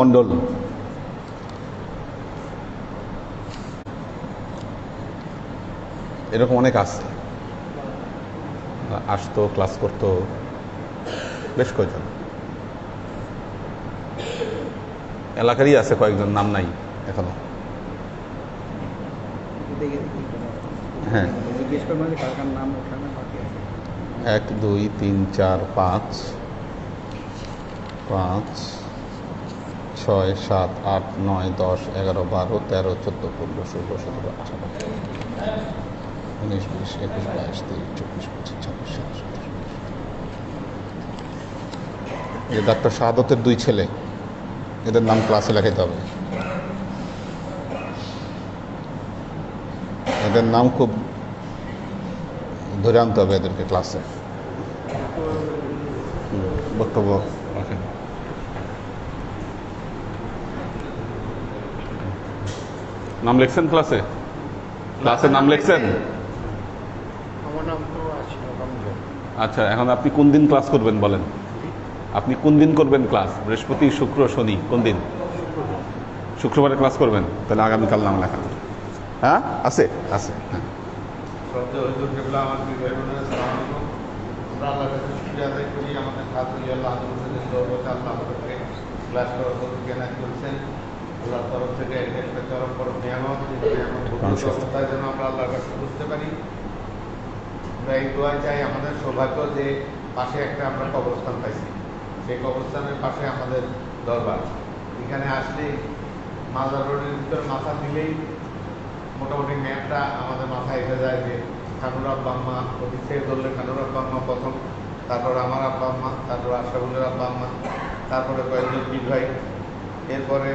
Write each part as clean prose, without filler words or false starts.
মন্ডল, এরকম অনেক আছে, আসতো, ক্লাস করতো, বেশ কয়েকজন এলাকারই আছে, কয়েকজন নাম নাই এখনো। হ্যাঁ, 1 2 3 4 5 5 6 7 8 9 10 11 12 13 14 15 16 17 18 19 20 21 22 23 24 25 26 27 এই ডাক্তার শাহাদতের 2 ছেলে, এদের নাম ক্লাসে লেখাইতে হবে। এদের নাম খুব ধরে আনতে হবে এদেরকে ক্লাসে। বক্তব্য রাখেন। নাম লিখছেন ক্লাসে? ক্লাসে নাম লিখছেন? আচ্ছা, এখন আপনি কোন দিন ক্লাস করবেন বলেন? আপনি কোন দিন করবেন ক্লাস? বৃহস্পতি, শুক্র, শনি, কোন দিন? শুক্রবারে ক্লাস করবেন, তাহলে আগামীকাল নাম লেখা। হ্যাঁ, আছে আছে। হ্যাঁ, বুঝতে পারি। এই দোয়া চাই, আমাদের সৌভাগ্য যে পাশে একটা আমরা কবরস্থান পাইছি, সেই কবরস্থানের পাশে আমাদের দরবার। এখানে আসলে মাজার রোডের ভিতরে মাথা দিলেই মোটামুটি ম্যাপটা আমাদের মাথায় এসে যায় যে খানুর আব্বা আম্মা, অতি থেকে ধরলে খানুর আব্বা আম্মা প্রথম, তারপর আমার আব্বা আম্মা, তারপর আশরাফুলের আব্বা আম্মা, তারপরে কয়েকজন পীর ভাই, এরপরে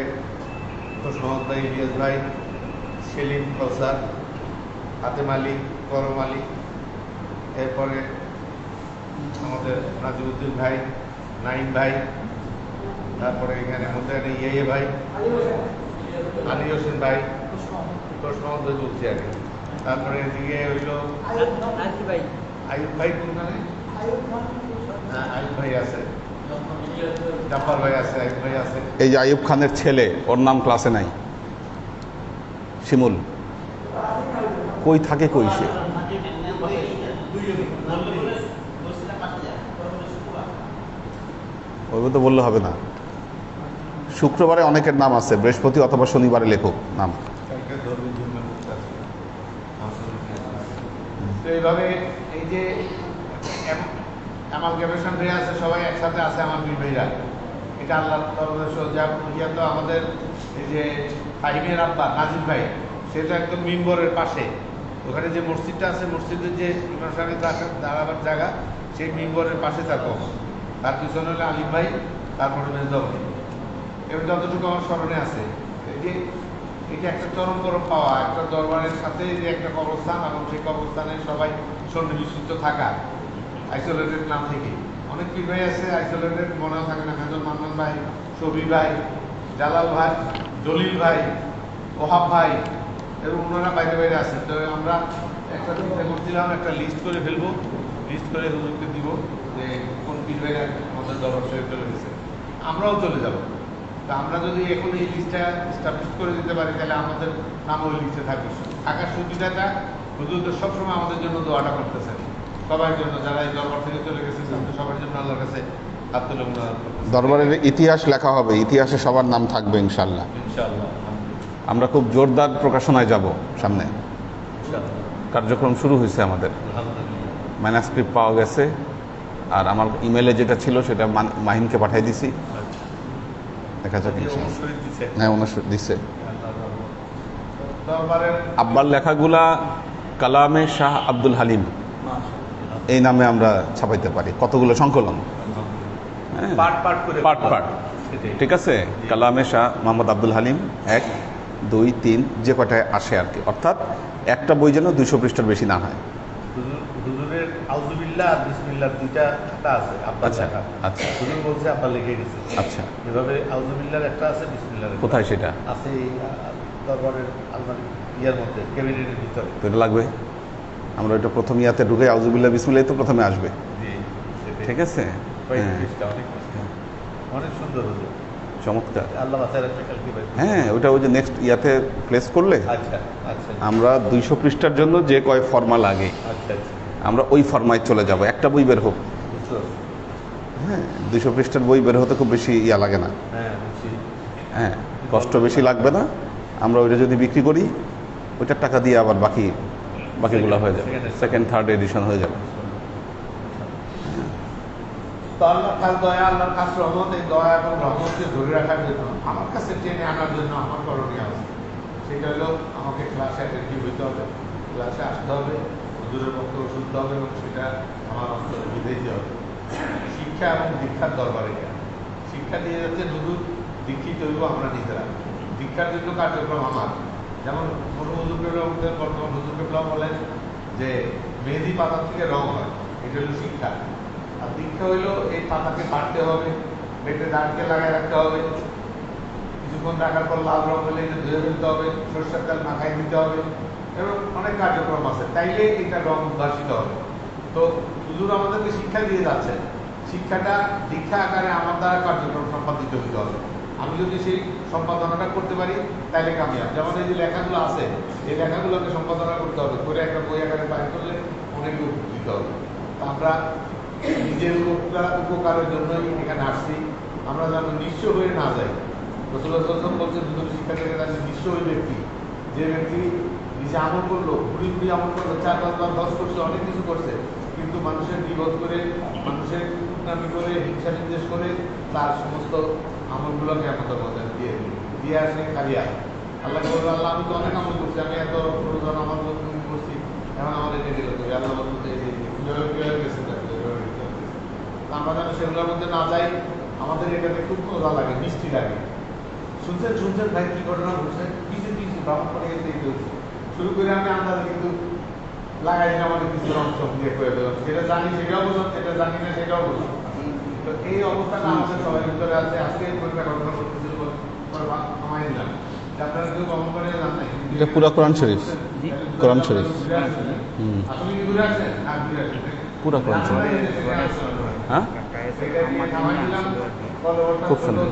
সহদ্দা ইলিয়াস ভাই, সেলিম, কৌসার, হাতেম আলী, করম আলী, এরপরে আমাদের নাজিবুদ্দিন ভাই, নাইম ভাই, তারপরে এখানে মধ্যে ইয়ে ভাই, আলী হোসেন ভাই, প্রশ্ন বলছি আগে। তারপরে এদিকে হইল আইব ভাই, কোনখানে? আইব ভাই আছে, জাফর ভাই আছে, আইব ভাই আছে। এই যে আইয়ুব খানের ছেলে, ওর নাম ক্লাসে নাই। শিমুল কই থাকে, কই সে? ওইভাবে তো বললে হবে না। শুক্রবারে অনেকের নাম আছে, বৃহস্পতি অথবা শনিবারে লেখক নাম। তো এইভাবে এই যে আমার গবেষণ ভাই আছে, সবাই একসাথে আছে, আমার দুই ভাইরা, এটা আল্লাহ ইয়া। তো আমাদের এই যে ফাহিমের আব্বা নাজির ভাই, সেটা একদম মিম্বরের পাশে, ওখানে যে মসজিদটা আছে, মসজিদের যে ইমাম সাহেবের দাঁড়াবার জায়গা, সেই মিম্বরের পাশে থাকো। তার পিছনে হলে আলিম ভাই, তারপরে মেজদাম ভাই। এবং যতটুকু আমার স্মরণে আছে, এই যে এটা একটা চরম পাওয়া, একটা দরবারের সাথে যে একটা কবরস্থান, এবং সেই কবরস্থানে সবাই সন্নিবেশিত থাকা, আইসোলেটেড না থেকে। অনেক পীর ভাই আছে আইসোলেটেড মনেও থাকে না, মেজর মান্নান ভাই, শফি ভাই, জালাল ভাই, জলিল ভাই, ওহাব ভাই, এবং ওনারা বাইরে বাইরে আছেন। তো আমরা একটা চিন্তা করছিলাম, একটা লিস্ট করে ফেলবো, লিস্ট করে হুজুরকে দিব যে কোন পীর ভাইরা আমাদের দরবার শরীফ চলে গেছে, আমরাও চলে যাব। তা আমরা যদি এখন এই লিস্টটা এস্টাবলিশ করে দিতে পারি, তাহলে আমাদের নাম ওই লিস্টে থাকবে। থাকার সুবিধাটা হুজুরদের সবসময় আমাদের জন্য দোয়াটা করতেছেন, সবার জন্য, যারা এই দরবার থেকে চলে গেছে সবার জন্য আল্লাহর কাছে হাত তুলে মুনাজাত করতেছেন। দরবারের ইতিহাস লেখা হবে, ইতিহাসে সবার নাম থাকবে ইনশাল্লাহ। ইনশাআল্লাহ আমরা খুব জোরদার প্রকাশনায় যাব সামনে। কার্যক্রম শুরু হয়েছে আমাদের, ম্যানাস্ক্রিপ্ট পাওয়া গেছে, আর আমার ইমেলে যেটা ছিল সেটা মাহিনকে পাঠিয়ে দিছি। দেখা যাক। হ্যাঁ, অনুষ্ঠিত দিচ্ছে। আব্বার লেখাগুলা কালামে শাহ আব্দুল হালিম এই নামে আমরা ছাপাইতে পারি, কতগুলো সংকলন, পার্ট পার্ট। ঠিক আছে, কালামে শাহ মোহাম্মদ আব্দুল হালিম 1 2 3 যে কটায় আসে আর কি, অর্থাৎ একটা বই যেন 200 পৃষ্ঠার বেশি না হয়। হুজুরের আউযুবিল্লাহ আর বিসমিল্লাহ দুইটা একটা আছে, আব্বা লেখা। আচ্ছা, হুজুর বলছে আব্বা লিখে গেছে। আচ্ছা, এভাবে আউযুবিল্লাহর একটা আছে, বিসমিল্লাহর কোথায় সেটা আছে? দরবারের আলমারি ইয়ার মধ্যে, ক্যাবিনেটের ভিতরে। তো এটা লাগবে, আমরা ওইটা প্রথম ইয়াতে ঢুকে আউযুবিল্লাহ বিসমিল্লাহ তো প্রথমে আসবে। ঠিক আছে, অনেক সুন্দর হুজুর। চমৎকার। আল্লাহ মাথায় একটা ক্যালকুলেট। হ্যাঁ, ওটা ওই যে নেক্সট ইয়াতে প্লেস করলে আচ্ছা আচ্ছা আমরা 200 পৃষ্ঠার জন্য যে কয় ফর্মা লাগে আচ্ছা আচ্ছা আমরা ওই ফর্মায় চলে যাব, একটা বই বের হোক। বুঝতে পারছি। হ্যাঁ, 200 পৃষ্ঠার বই বের হতে খুব বেশি ইয়া লাগে না। হ্যাঁ বুঝছি। হ্যাঁ, কষ্ট বেশি লাগবে না। আমরা ওইটা যদি বিক্রি করি ওইটার টাকা দিয়ে আবার বাকিগুলো হয়ে যাবে, সেকেন্ড থার্ড এডিশন হয়ে যাবে। তো আল্লাহর কাজ দয়া, আল্লাহর কাজ রহমত। এই দয়া এবং রহমতকে ধরে রাখার জন্য আমার কাছে টেনে আনার জন্য আমার করণীয় আছে। সেটা হলো আমাকে ক্লাসে অ্যাটেন্টিভ হইতে হবে, ক্লাসে আসতে হবে, হুজুরের বক্তব্য শুনতে হবে এবং সেটা আমার অন্তরে বুঝাইতে হবে। শিক্ষা এবং দীক্ষার দরবারে শিক্ষা দিয়ে যাচ্ছে হুজুর, দীক্ষিত হইব আমরা নিজেরা। দীক্ষার জন্য কার্যক্রম আমার, যেমন কোনো হুজুরকে বর্তমান হুজুরকে বলেন যে মেহেদি পাতার থেকে রং হয়, এটা হলো শিক্ষা। আর দীক্ষা হইলো এই পাতাকে কাটতে হবে, বেটে দাঁড়কে লাগায় রাখতে হবে, কিছুক্ষণ রাখার পর লাল রং হলে এটা ধুয়ে ফেলতে হবে, সরষের তেল মাখাই দিতে হবে, এবং অনেক কার্যক্রম আছে, তাইলে এটা রং উদ্ভাসিত হবে। তো হুজুর আমাদেরকে শিক্ষা দিয়ে যাচ্ছে, শিক্ষাটা দীক্ষা আকারে আমার দ্বারা কার্যক্রম সম্পাদিত হতে হবে। আমি যদি সেই সম্পাদনাটা করতে পারি তাইলে কামিয়াব। যেমন এই যে লেখাগুলো আছে, এই লেখাগুলোকে সম্পাদনা করতে হবে, করে একটা বই আকারে বাইর করলে অনেক উপকৃত হবে। আমরা নিজের উপকারের জন্যই এখানে আসছি, আমরা যেন নিঃস্ব হয়ে না যাই। রাসূলুল্লাহ সাল্লাল্লাহু আলাইহি ওয়াসাল্লাম বলছেন, দুটো শিক্ষা থেকে যাচ্ছে নিঃস্ব ওই ব্যক্তি, যে ব্যক্তি নিজে আমল করলো, ঘুরি ঘুরি আমল করলো, 4-5 বার হজ করছে, অনেক কিছু করছে, কিন্তু মানুষের বিরোধ করে, মানুষের কুটনামি করে, হিংসা নির্দেশ করে তার সমস্ত আমলগুলোকে আমাদের মধ্যে দিয়ে আসে খালি আসে। আল্লাহ বলবে, আল্লাহ আমি তো অনেক আমল করছি, আমি এত প্রয়োজন আমার করছি, এখন আমার এটা গেল তো আল্লাহ বলতে গেছে। আমরা যেন সেগুলোর মধ্যে না যাই। আমাদের এটাতে খুব মজা লাগে, মিষ্টি লাগে। শুনছেন ভাই কি ঘটনা ঘটছে, কিছু ভ্রমণ করে গেছে, শুরু করে আমি আন্দাজে কিন্তু লাগাই না, আমাদের কিছু অংশ দিয়ে করে দিলাম, যেটা জানি সেটাও বললাম, যেটা জানি না সেটাও বললাম। তো এই অবস্থাটা আমাদের সবার ভিতরে আছে। আজকে পরিবার ঘটনা করতেছিল, থামাই দিলাম, আপনারা কেউ ভ্রমণ করে জান নাই, এটা পুরা কোরআন শরীফ, কোরআন শরীফ। আপনি কি ঘুরে আসছেন? না ঘুরে আসছেন, পুরা কোরআন শরীফ। হ্যাঁ, খুব সুন্দর।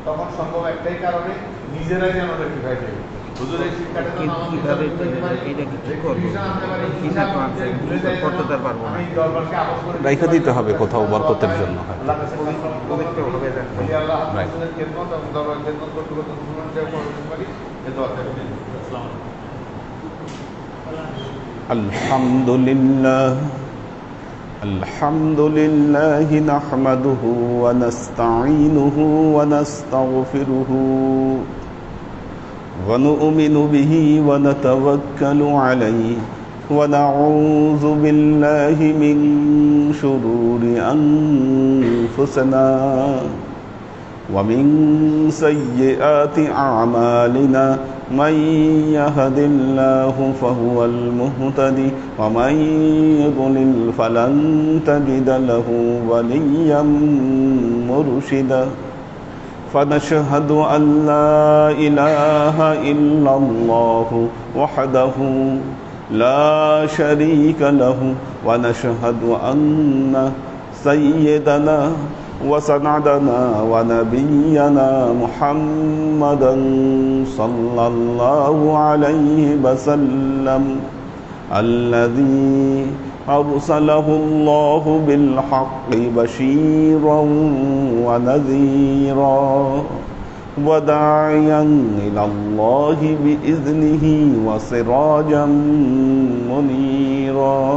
তখন সম্ভব একটাই কারণে, নিজেরাই যেন রেক্টিফাই দেবে। হুজুরের শিক্ষাটা যেন আমাদের রাইখা দিতে হবে কোথাও বরকতের জন্য। আলহামদুলিল্লাহ আলহামদুলিল্লাহি নাহমাদুহু ওয়া নাস্তাঈনুহু ওয়া নাস্তাগফিরুহু ওয়া নু'মিনু বিহি ওয়া নাতাওয়াক্কালু আলাইহি ওয়া নাউযু বিল্লাহি মিন শুরুরি আনফুসিনা ওয়া মিন সাইয়্যিআতি আ'মালিনা من يهد الله فهو المهتدي ومن يضلل فلن تجد له وليا مرشدا فنشهد أن لا إله إلا الله وحده لا شريك له ونشهد أن سيدنا وسندنا ونبينا محمدا صلى الله عليه وسلم الذي أرسله الله بالحق بشيرا ونذيرا وداعيا إلى الله بإذنه وسراجا منيرا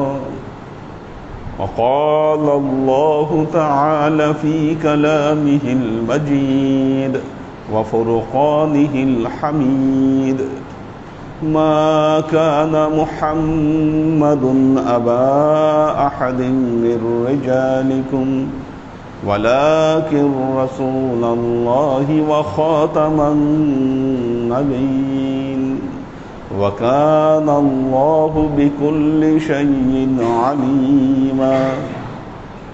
وقال الله تعالى في كلامه المجيد وفرقانه الحميد ما كان محمد أبا أحد من رجالكم ولكن رسول الله وخاتم النبيين وكان الله بكل شيء عليما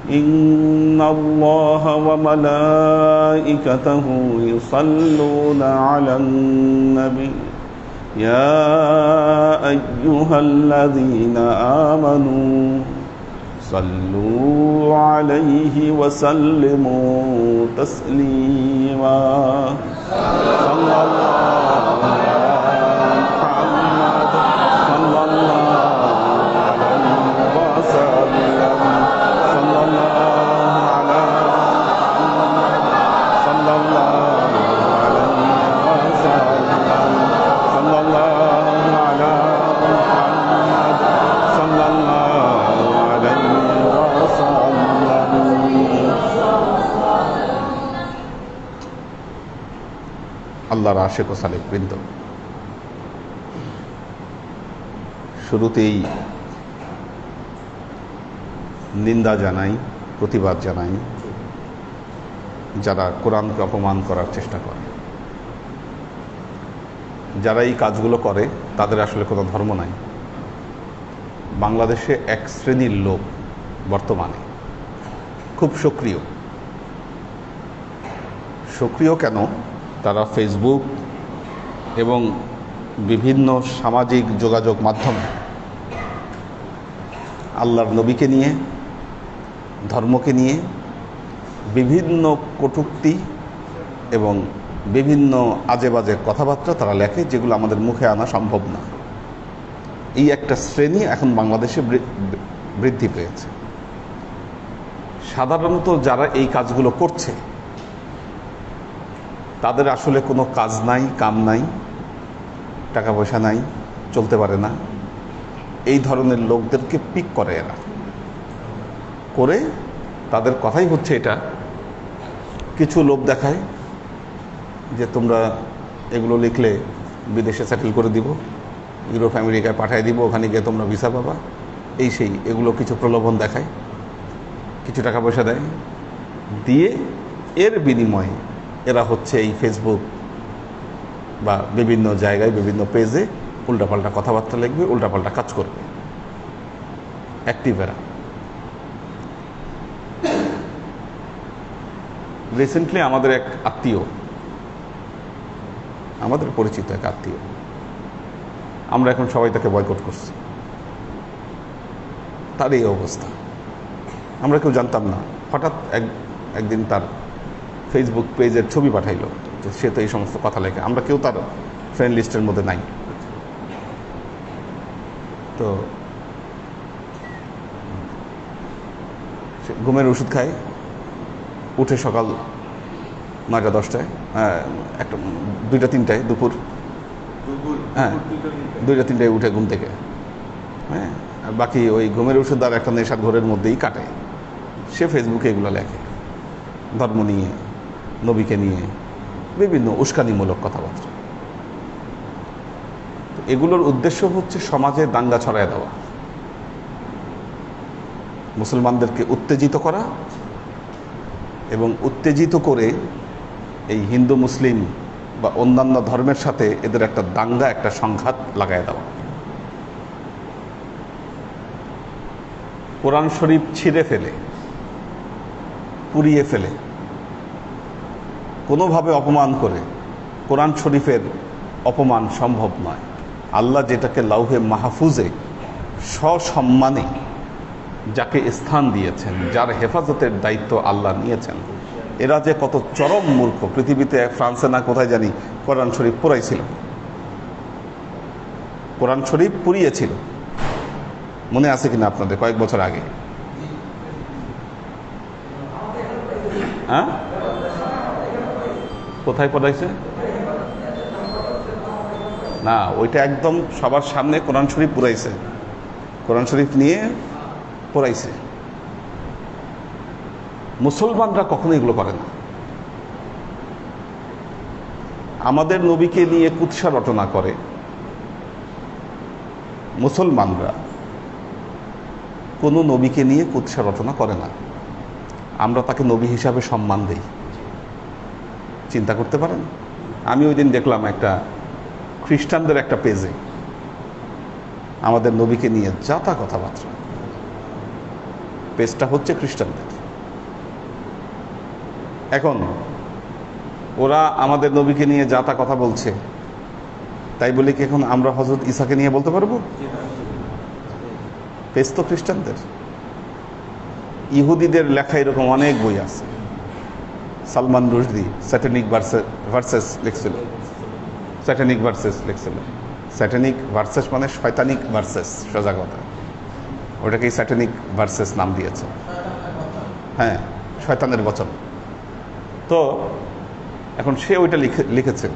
إن الله وملائكته يصلون على النبي يا أيها الذين آمنوا صلوا عليه وسلموا تسليما صلى الله على محمد صلى الله عليه وسلم صلى الله على محمد صلى الله عليه وسلم صلى الله على محمد صلى الله عليه وسلم। আল্লাহর আশিক ও সালেক বৃন্দ, শুরুতেই নিন্দা জানাই, প্রতিবাদ জানাই যারা কোরআনকে অপমান করার চেষ্টা করে। যারা এই কাজগুলো করে তাদের আসলে কোনো ধর্ম নাই। বাংলাদেশে এক শ্রেণীর লোক বর্তমানে খুব সক্রিয় কেন, তারা ফেসবুক এবং বিভিন্ন সামাজিক যোগাযোগ মাধ্যমে আল্লাহর নবীকে নিয়ে, ধর্মকে নিয়ে বিভিন্ন কটূক্তি এবং বিভিন্ন আজে বাজে কথাবার্তা তারা লেখে, যেগুলো আমাদের মুখে আনা সম্ভব না। এই একটা শ্রেণী এখন বাংলাদেশে বৃদ্ধি পেয়েছে। সাধারণত যারা এই কাজগুলো করছে তাদের আসলে কোনো কাজ নাই, কাম নাই, টাকা পয়সা নাই, চলতে পারে না। এই ধরনের লোকদেরকে পিক করে এরা, করে তাদের কথাই হচ্ছে এটা, কিছু লোভ দেখায় যে তোমরা এগুলো লিখলে বিদেশে সেটেল করে দিব, ইউরোপ আমেরিকায় পাঠিয়ে দিব, ওখানে গিয়ে তোমরা ভিসা পাবা, এই সেই এগুলো কিছু প্রলোভন দেখায়, কিছু টাকা পয়সা দেয়, দিয়ে এর বিনিময়ে এরা হচ্ছে এই ফেসবুক বা বিভিন্ন জায়গায় বিভিন্ন পেজে উল্টাপাল্টা কথাবার্তা লিখবে, উল্টাপাল্টা কাজ করবে, অ্যাক্টিভ এরা। রিসেন্টলি আমাদের এক আত্মীয়, আমাদের পরিচিত এক আত্মীয়, আমরা এখন সবাই তাকে বয়কট করছি, তার এই অবস্থা। আমরা কেউ জানতাম না, হঠাৎ একদিন তার ফেসবুক পেজের ছবি পাঠাইলো যে সে তো এই সমস্ত কথা লেখে, আমরা কেউ তার ফ্রেন্ড লিস্টের মধ্যে নাই। তো সে ঘুমের ওষুধ খায়, উঠে সকাল 9টা 10টায়, একটা 2টা 3টায়, দুপুর, হ্যাঁ 2টা 3টায় উঠে ঘুম থেকে, হ্যাঁ, আর বাকি ওই ঘুমের ওষুধ আর একটা নেশার ঘরের মধ্যেই কাটে। সে ফেসবুকে এগুলো লেখে, ধর্ম নিয়ে, নবীকে নিয়ে বিভিন্ন উস্কানিমূলক কথাবার্তা। এগুলোর উদ্দেশ্য হচ্ছে সমাজে দাঙ্গা ছড়ায় দেওয়া, মুসলমানদেরকে উত্তেজিত করা, এবং উত্তেজিত করে এই হিন্দু মুসলিম বা অন্যান্য ধর্মের সাথে এদের একটা দাঙ্গা, একটা সংঘাত লাগায় দেওয়া। কোরআন শরীফ ছিঁড়ে ফেলে, পুড়িয়ে ফেলে, কোনোভাবে অপমান করে কোরআন শরীফের অপমান সম্ভব নয়। আল্লাহ যেটাকে লাউহে মাহফুজে সসম্মানে যাকে স্থান দিয়েছেন, যার হেফাজতের দায়িত্ব আল্লাহ নিয়েছেন, এরা যে কত চরম মূর্খ। পৃথিবীতে ফ্রান্সে না কোথায় জানি কোরআন শরীফ পুরাইছিল, কোরআন শরীফ পুড়িয়েছিল, মনে আছে কিনা আপনাদের, কয়েক বছর আগে? হ্যাঁ, কোথায় পড়াইছে? না, ওইটা একদম সবার সামনে কোরআন শরীফ পুরাইছে, কোরআন শরীফ নিয়ে পড়াইছে। মুসলমানরা কখনো এগুলো করে না। আমাদের নবীকে নিয়ে কুৎসা রটনা করে মুসলমানরা, কোনো নবীকে নিয়ে কুৎসা রটনা করে না। আমরা তাকে নবী হিসাবে সম্মান দেই। চিন্তা করতে পারেন, আমি ওই দিন দেখলাম একটা খ্রিস্টানদের একটা পেজে আমাদের নবীকে নিয়ে যা তা কথাবার্তা। পেজটা হচ্ছে খ্রিস্টানদের। এখন ওরা আমাদের নবীকে নিয়ে যা তা কথা বলছে, তাই বলে কি এখন আমরা হযরত ঈসাকে নিয়ে বলতে পারবো? পেজ তো খ্রিস্টানদের। ইহুদিদের লেখা এরকম অনেক বই আছে। সালমান রুশদি স্যাটানিক ভার্সেস লিখছিল, স্যাটানিক ভার্সেস লিখছিল। স্যাটানিক ভার্সেস মানে শয়তানিক ভার্সেস, সোজা কথা, ওটাকেই স্যাটানিক ভার্সেস নাম দিয়েছে। হ্যাঁ, শয়তানের বচন। তো এখন সে ওইটা লিখেছে।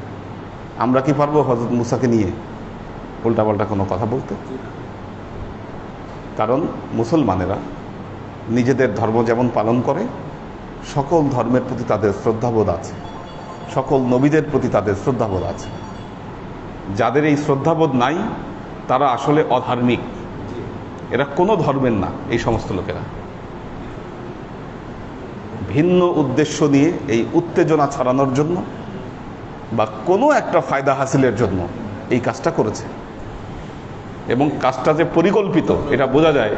আমরা কি পারবো হযরত মুসাকে নিয়ে উল্টাপাল্টা কোনো কথা বলতে? কারণ মুসলমানেরা নিজেদের ধর্ম যেমন পালন করে, সকল ধর্মের প্রতি তাদের শ্রদ্ধাবোধ আছে, সকল নবীদের প্রতি তাদের শ্রদ্ধাবোধ আছে। যাদের এই শ্রদ্ধাবোধ নাই তারা আসলে অধার্মিক, এরা কোনো ধর্মের না। এই সমস্ত লোকেরা ভিন্ন উদ্দেশ্য নিয়ে, এই উত্তেজনা ছড়ানোর জন্য বা কোনো একটা ফায়দা হাসিলের জন্য এই কাজটা করেছে। এবং কাজটা যে পরিকল্পিত এটা বোঝা যায়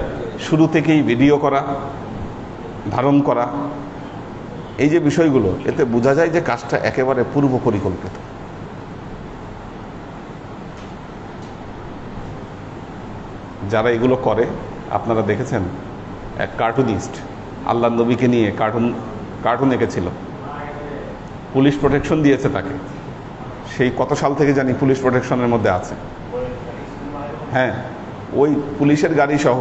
শুরু থেকেই ভিডিও করা, ধারণ করা, এই যে বিষয়গুলো, এতে বোঝা যায় যে কাজটা একেবারে পূর্ব পরিকল্পিত। যারা এগুলো করে, আপনারা দেখেছেন এক কার্টুনিস্ট আল্লাহ নবীকে নিয়ে কার্টুন এঁকেছিল, পুলিশ প্রোটেকশন দিয়েছে তাকে। সেই কত সাল থেকে জানি পুলিশ প্রোটেকশনের মধ্যে আছে। হ্যাঁ, ওই পুলিশের গাড়ি সহ,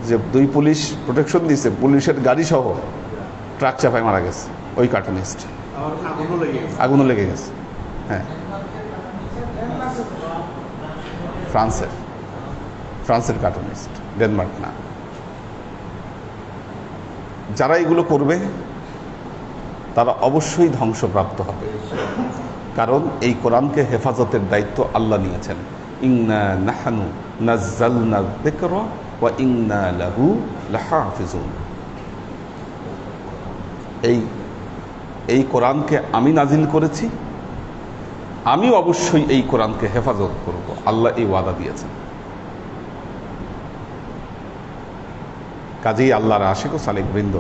যে 2 পুলিশ প্রোটেকশন দিয়েছে, পুলিশের গাড়ি সহ ট্রাক চাপায় মারা গেছে ওই কার্টুনিস্ট। আগুনও লেগে গেছে। হ্যাঁ, ফ্রান্সের কার্টুনিস্ট, ডেনমার্ক না। যারা এগুলো করবে তারা অবশ্যই ধ্বংসপ্রাপ্ত হবে, কারণ এই কোরআনকে হেফাজতের দায়িত্ব আল্লাহ নিয়েছেন। ইন্না নাহনু নাযালনা যিকরা ওয়া ইন্না লাহু লাহাফিজুন। এই কোরআনকে আমি নাজিল করেছি, আমি অবশ্যই এই কোরআনকে হেফাজত করব, আল্লাহ এই ওয়াদা দিয়েছেন। কাজেই আল্লাহর আশিক ও সালেক বৃন্দ,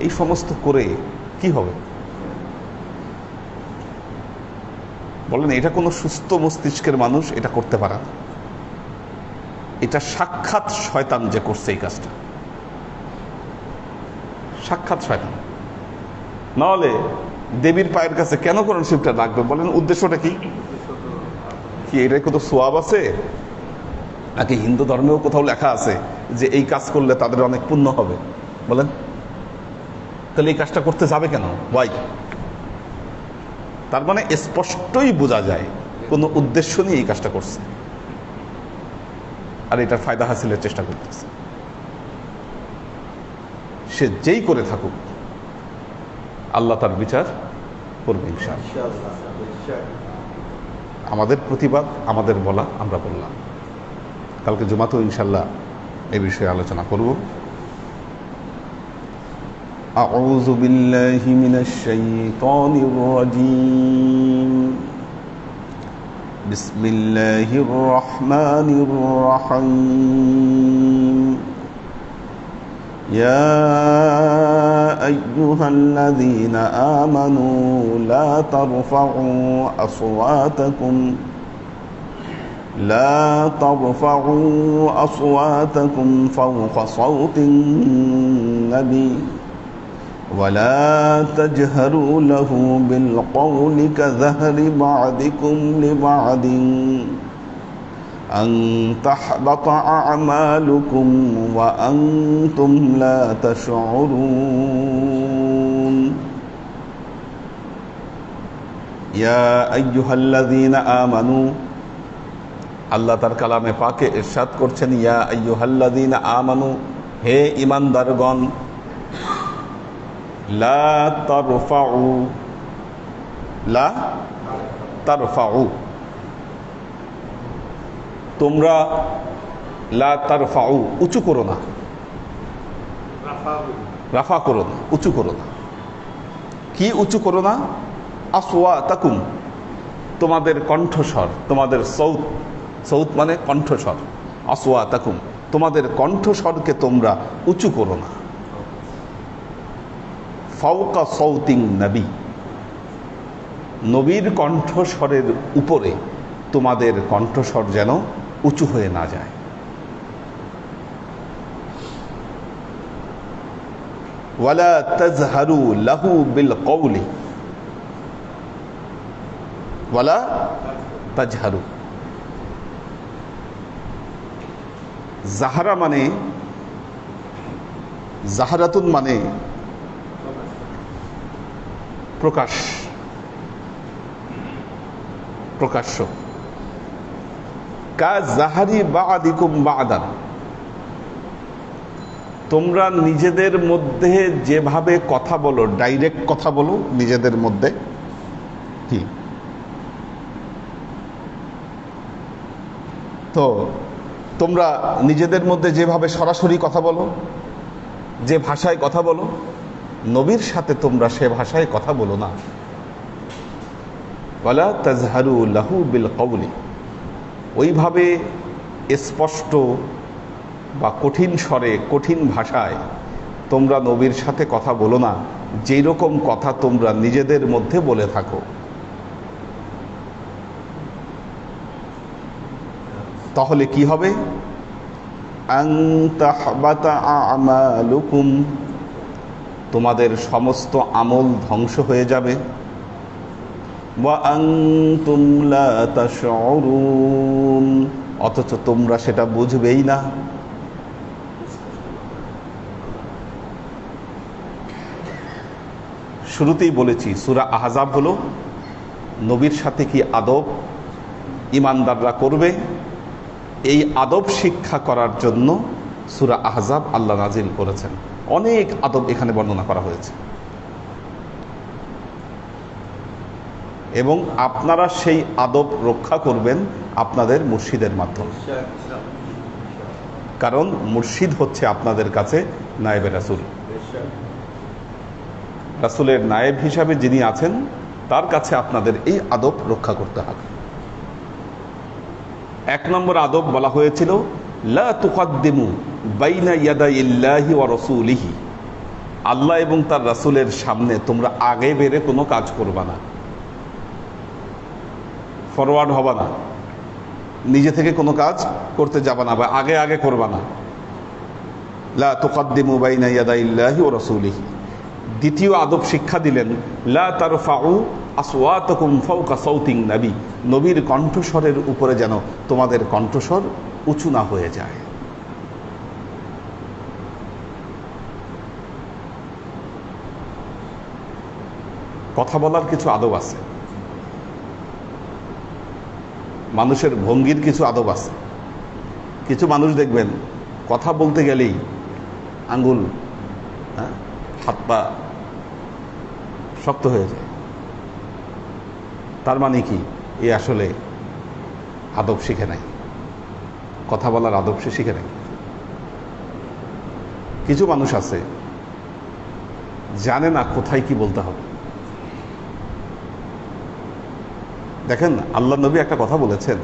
এই সমস্ত করে কি হবে বলেন? এটা কোনো সুস্থ মস্তিষ্কের মানুষ এটা করতে পারে না। এটা সাক্ষাৎ শয়তান যে করছে এই কাজটা, সাক্ষাৎ শয়তান। নাহলে দেবীর পায়ের কাছে কেন কোরআন শরীফটা রাখবে বলেন? উদ্দেশ্যটা কি? এটাই কত সোয়াব আছে? নাকি হিন্দু ধর্মেও কোথাও লেখা আছে যে এই কাজ করলে তাদের অনেক পুণ্য হবে? বলেন, তাহলে এই কাজটা করতে যাবে কেন? ওয়াই? তার মানে স্পষ্টই বোঝা যায় কোনো উদ্দেশ্য নিয়ে এই কাজটা করছে, আর এটার ফায়দা হাসিলের চেষ্টা করতেছে। সে যেই করে থাকুক, আল্লাহ তার বিচার করবে ইনশাআল্লাহ। আমাদের প্রতিবাদ, আমাদের বলা, আমরা বললাম। কালকে জুমাতেও ইনশাআল্লাহ এই বিষয়ে আলোচনা করব। আউযু বিল্লাহি মিনাশ শাইতানির রাজীম। বিসমিল্লাহির রহমানির রহিম। ইয়া আইয়ুহাল্লাযীনা আমানু লা তারফাউ أصواتكم فوق صوت النبي ولا تجهروا له بالقول كجهر بعضكم لبعض أن تحبط أعمالكم وأنتم لا تشعرون يا أيها الذين آمنوا আল্লাহ তার কালামে পাকে ইরশাদ করছেন, ইয়া আইয়ুহাল্লাযীনা আমানু, হে ঈমানদারগণ, লা তারফাউ, তোমরা লা তারফাউ, উঁচু করো না, রাফা করো না, উঁচু করো না। কি উঁচু করো না? আসওয়াতাকুম, তোমাদের কণ্ঠস্বর, তোমাদের সৌত মানে কণ্ঠস্বর। আসওয়াতাকুম, তোমাদের কণ্ঠস্বরকে তোমরা উঁচু করো না। ফাওকা সাউতিন নবী, নবীর কণ্ঠস্বরের উপরে তোমাদের কণ্ঠস্বর যেন উঁচু হয়ে না যায়। ওয়ালা তাজহারু লাহু বিল কওলি, ওয়ালা তাজহারু। জাহারা মানে, জাহারাতুন মানে প্রকাশ, প্রকাশ্য। কা জাহারি বাদিকুম বাদান, তোমরা নিজেদের মধ্যে যেভাবে কথা বলো, ডাইরেক্ট কথা বলো নিজেদের মধ্যে, কি তো তোমরা নিজেদের মধ্যে যেভাবে সরাসরি কথা বলো, যে ভাষায় কথা বলো, নবীর সাথে তোমরা সে ভাষায় কথা বলো না। ওয়ালা তাজহারু লাহু বিল কওলি, ওইভাবে স্পষ্ট বা কঠিন স্বরে, কঠিন ভাষায় তোমরা নবীর সাথে কথা বলো না, যেই রকম কথা তোমরা নিজেদের মধ্যে বলে থাকো। তাহলে কি হবে? আন তাহবাতা আমালুকুম, তোমাদের সমস্ত আমল ধ্বংস হয়ে যাবে। ওয়া আনতুম লা তাশউরুন, অথচ তোমরা সেটা বুঝবেই না। শুরুতেই বলেছি সূরা আহজাব হলো নবীর সাথে কি আদব ইমানদাররা করবে, এই আদব শিক্ষা করার জন্য সূরা আহজাব আল্লাহ নাজিল করেছেন। অনেক আদব এখানে বর্ণনা করা হয়েছে, এবং আপনারা সেই আদব রক্ষা করবেন আপনাদের মুর্শিদের মাধ্যমে, কারণ মুর্শিদ হচ্ছে আপনাদের কাছে নায়েবে রাসূল। রাসূলের নায়েব হিসাবে যিনি আছেন তার কাছে আপনাদের এই আদব রক্ষা করতে হবে। 1 নম্বর আদব বলা হয়েছিল লা তুকাদ্দিমু বাইনা ইয়াদাইল্লাহি ওয়া রাসূলিহি, আল্লাহ এবং তার রাসূলের সামনে তোমরা আগে বেড়ে কোনো কাজ করবা না, ফরওয়ার্ড হবা না, নিজে থেকে কোনো কাজ করতে যাবা না বা আগে আগে করবা না। লা তুকাদ্দিমু বাইনা ইয়াদাইল্লাহি ওয়া রাসূলিহি। দ্বিতীয় আদব শিক্ষা দিলেন লা তারফাউ আসওয়াতাকুম ফাওকা সাউতিন নবী, নবীর কণ্ঠস্বরের উপরে যেন তোমাদের কণ্ঠস্বর উঁচু না হয়ে যায়। কথা বলার কিছু আদব আছে, মানুষের ভঙ্গির কিছু আদব আছে। কিছু মানুষ দেখবেন কথা বলতে গেলেই আঙ্গুল, হাত পা শক্ত হয়ে যায়। তার মানে কি? এ আসলে আদব শিখে নাই, কথা বলার আদব সে শিখে নাই। কিছু মানুষ আছে জানে না কোথায় কি বলতে হবে। দেখেন আল্লাহ নবী একটা কথা বলেছেন,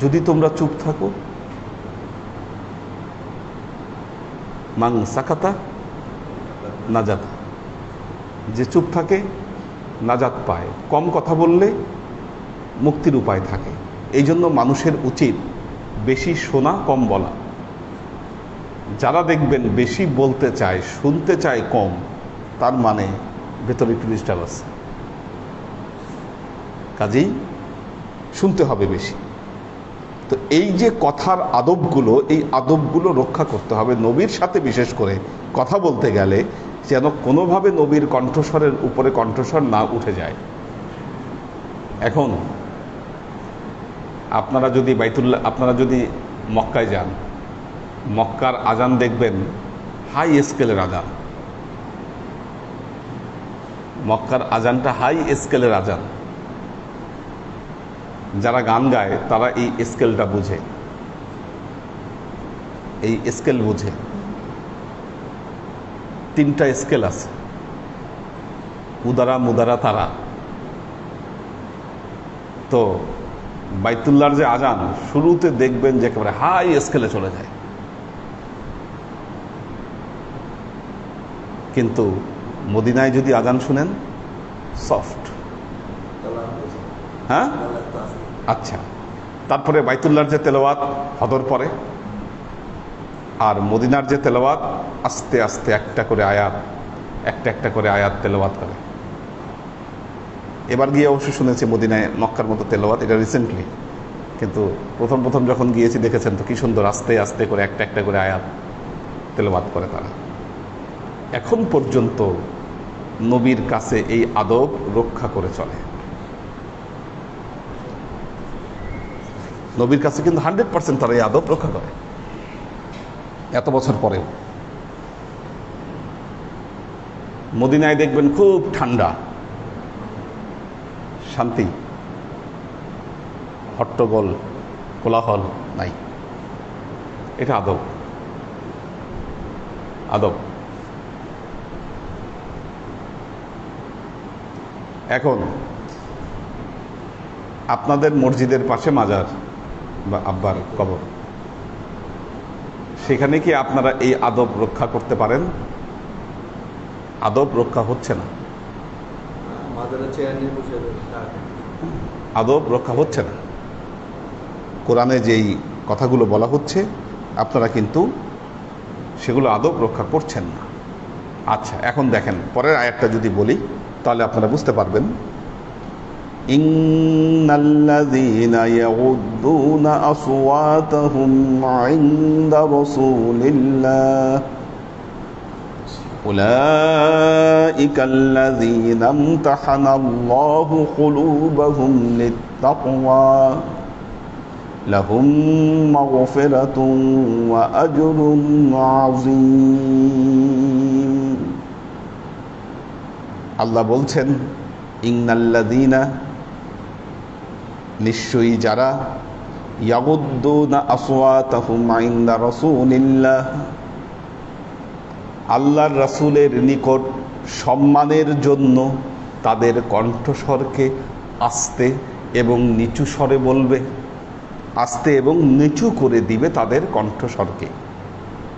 যদি তোমরা চুপ থাকো, মাং সাকাতা নাজাত, যে চুপ থাকে নাজাত পায়, কম কথা বললে মুক্তির উপায় থাকে। এই জন্য মানুষের উচিত বেশি শোনা কম বলা। যারা দেখবেন বেশি বলতে চায় শুনতে চায় কম, তার মানে ভেতরে একটু ডিস্টার্ব আছে, কাজেই শুনতে হবে বেশি। তো এই যে কথার আদবগুলো, এই আদবগুলো রক্ষা করতে হবে নবীর সাথে। বিশেষ করে কথা বলতে গেলে যেন কোনোভাবে নবীর কণ্ঠস্বরের উপরে কণ্ঠস্বর না উঠে যায়। এখন আপনারা যদি মক্কায় যান, মক্কার আজান দেখবেন হাই স্কেলের আজান, মক্কার আজানটা হাই স্কেলের আজান। যারা গান গায় তারা এই স্কেলটা বুঝে, এই স্কেল বুঝে। 3টা স্কেল আছে, উদারা মুদারা তারা। তো বাইতুল্লাহর যে আজান শুরুতে দেখবেন যে একেবারে হাই স্কেলে চলে যায়, কিন্তু মদিনায় যদি আজান শুনেন সফট। হ্যাঁ, আচ্ছা, তারপরে বাইতুল্লাহর যে তেলাওয়াত হদর পরে, আর মদিনার যে তেলাওয়াত আস্তে আস্তে একটা করে আয়াত, একটা একটা করে আয়াত তেলাওয়াত করে। এবার গিয়ে অবশ্য শুনেছি মদিনায় মক্কার মতো তেলাওয়াত, এটা রিসেন্টলি, কিন্তু প্রথম প্রথম যখন গিয়েছি দেখেছেন তো কি সুন্দর আস্তে আস্তে করে একটা একটা করে আয়াত তেলাওয়াত করে তারা। এখন পর্যন্ত নবীর কাছে এই আদব রক্ষা করে চলে। নবীর কাছে কিন্তু 100% তারা এই আদব রক্ষা করে এত বছর পরেও। মদিনায় দেখবেন খুব ঠান্ডা, শান্তি, হট্টগোল কোলাহল নাই। এটা আদব, আদব। এখন আপনাদের মসজিদের পাশে মাজার বা আব্বার কবর, সেখানে কি আপনারা এই আদব রক্ষা করতে পারেন? আদব রক্ষা হচ্ছে না, আদব রক্ষা হচ্ছে না। কোরআনে যেই কথাগুলো বলা হচ্ছে আপনারা কিন্তু সেগুলো আদব রক্ষা করছেন না। আচ্ছা, এখন দেখেন পরের আয়াতটা যদি বলি তাহলে আপনারা বুঝতে পারবেন। ইন্নাল্লাযীনা ইয়াগুদ্দুনা আসওয়াতাহুম ইনদা রাসূলিল্লাহ উলাইকাল্লাযীনা ইমতাহানাল্লাহু কুলুবাহুম লিত্তাকওয়া লাহুম মাগফিরাতুন ওয়া আজরুন আযীম। আল্লাহ বলছেন, ইন্নাল্লাযীনা, নিশ্চয়ই যারা, ইয়াগুদ্দুনা আসওয়াতাহুম ইনদা রাসূলিল্লাহ, আল্লাহর রাসূলের নিকট সম্মানের জন্য তাদের কণ্ঠস্বরকে আস্তে এবং নিচু স্বরে বলবে, আস্তে এবং নিচু করে দিবে তাদের কণ্ঠস্বরকে।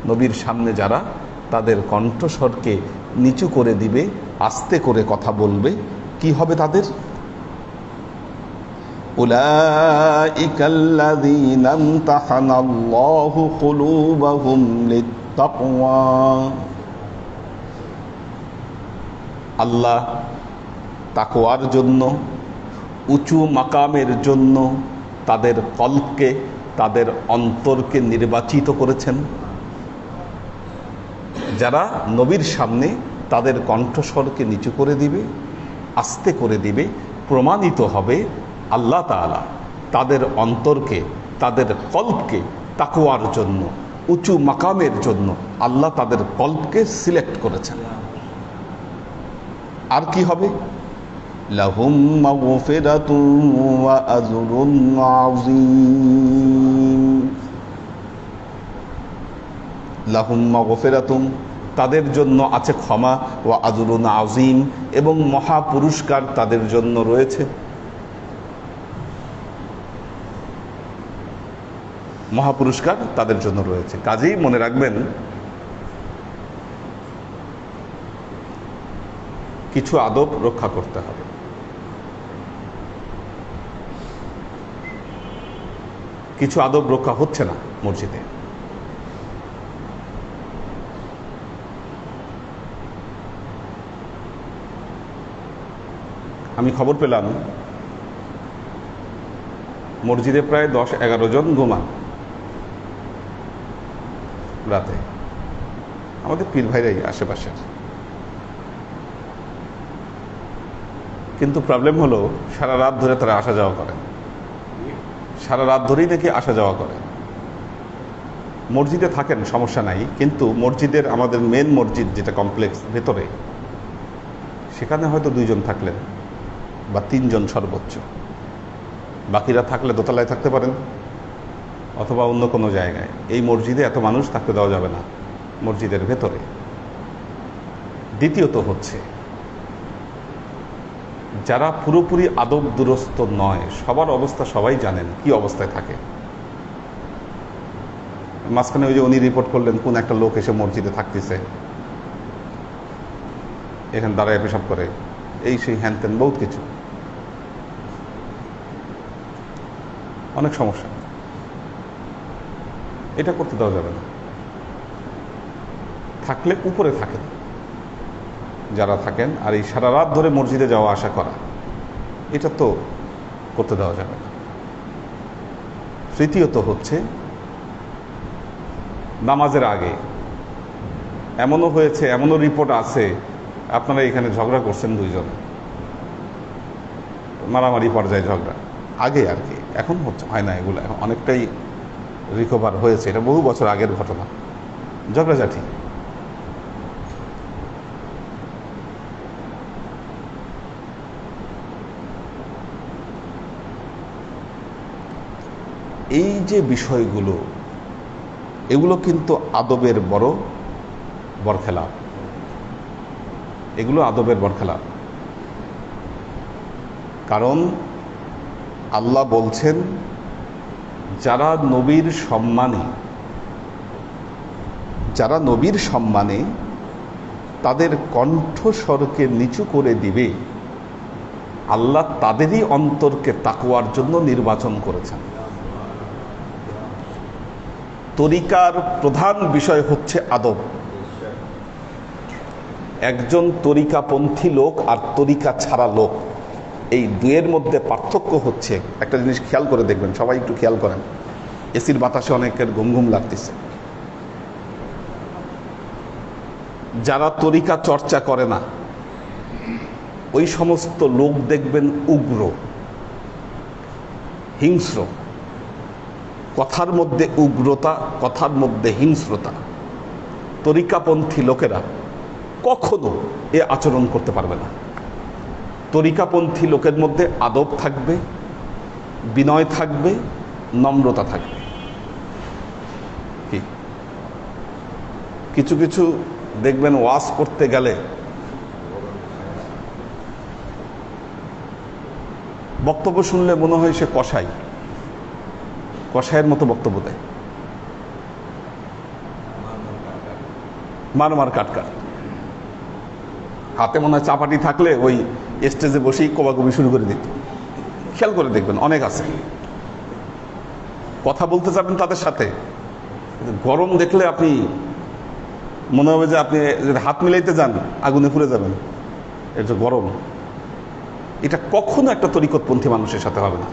নবীর সামনে যারা তাদের কণ্ঠস্বরকে নিচু করে দিবে, আস্তে করে কথা বলবে, কি হবে তাদের? উলাইকাল্লাযীনা ইমতাহানাল্লাহু কুলুবাহুম লিত্তাকওয়া, আল্লাহ তাকওয়ার জন্য, উঁচু মাকামের জন্য তাদের কলবকে, তাদের অন্তরকে নির্বাচিত করেছেন। যারা নবীর সামনে তাদের কণ্ঠস্বরকে নিচু করে দিবে, আস্তে করে দিবে, প্রমাণিত হবে আল্লাহ তাআলা তাদের অন্তরকে, তাদের কলবকে তাকওয়ার জন্য, উঁচু মাকামের জন্য আল্লাহ তাদের কলবকে সিলেক্ট করেছেন। আর কি হবে? লাহুম মাগফিরাতুন ওয়া আজরুন আযীম। লাহুম মাগফিরাতুন, তাদের জন্য আছে ক্ষমা, ওয়া আজরুন আযীম, এবং মহা পুরস্কার তাদের জন্য রয়েছে। মহা পুরস্কার তাদের জন্য রয়েছে। কাজেই মনে রাখবেন, কিছু আদব রক্ষা করতে হবে। কিছু আদব রক্ষা হচ্ছে না মসজিদে। আমি খবর পেলাম মসজিদে প্রায় 10-11 জন ঘুমান রাতে, আমাদের পীর ভাইরাই আশেপাশের। কিন্তু প্রবলেম হলো সারা রাত ধরে তারা আসা যাওয়া করে, সারা রাত ধরেই নাকি আসা যাওয়া করে। মসজিদে থাকেন, সমস্যা নাই, কিন্তু মসজিদের, আমাদের মেন মসজিদ যেটা কমপ্লেক্স ভেতরে, সেখানে হয়তো 2 জন থাকলেন বা 3 জন সর্বোচ্চ। বাকিরা থাকলে দোতলায় থাকতে পারেন অথবা অন্য কোনো জায়গায়। এই মসজিদে এত মানুষ থাকতে দেওয়া যাবে না মসজিদের ভেতরে। দ্বিতীয়ত হচ্ছে, যারা পুরোপুরি আদব দুরস্ত নয়, সবার অবস্থা সবাই জানেন কি অবস্থায় থাকে। মাঝখানে ওই যে উনি রিপোর্ট করলেন কোন একটা লোক এসে মসজিদে থাকতেছে, এখানে দাঁড়ায় পেশাব করে, এই সেই হ্যান ত্যান বহুত কিছু। অনেক সমস্যা। এটা করতে দেওয়া যাবে না। থাকলে উপরে থাকেন যারা থাকেন, আর এই সারা রাত ধরে মসজিদে যাওয়া আসা করা, এটা তো করতে দেওয়া যাবে না। তৃতীয়ত হচ্ছে নামাজের আগে এমনও হয়েছে, এমনও রিপোর্ট আছে আপনারা এখানে ঝগড়া করছেন, দুইজন মারামারি পর্যায়ে ঝগড়া আগে আর কি, এখন হচ্ছে হয় না এগুলো, এখন অনেকটাই রিকভার হয়েছে। এটা বহু বছর আগের ঘটনা, ঝগড়াঝাটি। এই যে বিষয়গুলো, এগুলো কিন্তু আদবের বড় বরখেলাপ, এগুলো আদবের বরখেলাপ। কারণ আল্লাহ বলছেন যারা নবীর সম্মানে তাদের কণ্ঠস্বরকে নিচু করে দিবে, আল্লাহ তাদেরই অন্তরকে তাকওয়ার জন্য নির্বাচন করেছেন। তরিকার প্রধান বিষয় হচ্ছে আদব। একজন তরিকাপন্থী লোক আর তরিকা ছাড়া লোক, এই দুয়ের মধ্যে পার্থক্য হচ্ছে, একটা জিনিস খেয়াল করে দেখবেন, সবাই একটু খেয়াল করেন। এসির বাতাসে অনেকের ঘুম ঘুম লাগতেছে। যারা তরিকা চর্চা করে না, ওই সমস্ত লোক দেখবেন উগ্র, হিংস্র, কথার মধ্যে উগ্রতা, কথার মধ্যে হিংস্রতা। তরিকাপন্থী লোকেরা কখনো এ আচরণ করতে পারবে না। তরিকাপন্থী লোকের মধ্যে আদব থাকবে, বিনয় থাকবে, নম্রতা থাকবে। কিছু কিছু দেখবেন ওয়াজ করতে গেলে বক্তব্য শুনলে মনে হয় সে কসাইয়ের মতো বক্তব্য দেয়, মার কাটকাট। হাতে মনে হয় চাপাটি থাকলে ওই স্টেজে বসেই কোবাকুবি শুরু করে দিত। খেয়াল করে দেখবেন, অনেক আছে। কথা বলতে যাবেন তাদের সাথে, গরম দেখলে আপনি মনে হবে যে আপনি হাত মিলাইতে যান আগুনে পুড়ে যাবেন, এর যে গরম। এটা কখনো একটা তরিকতপন্থী মানুষের সাথে হবে না।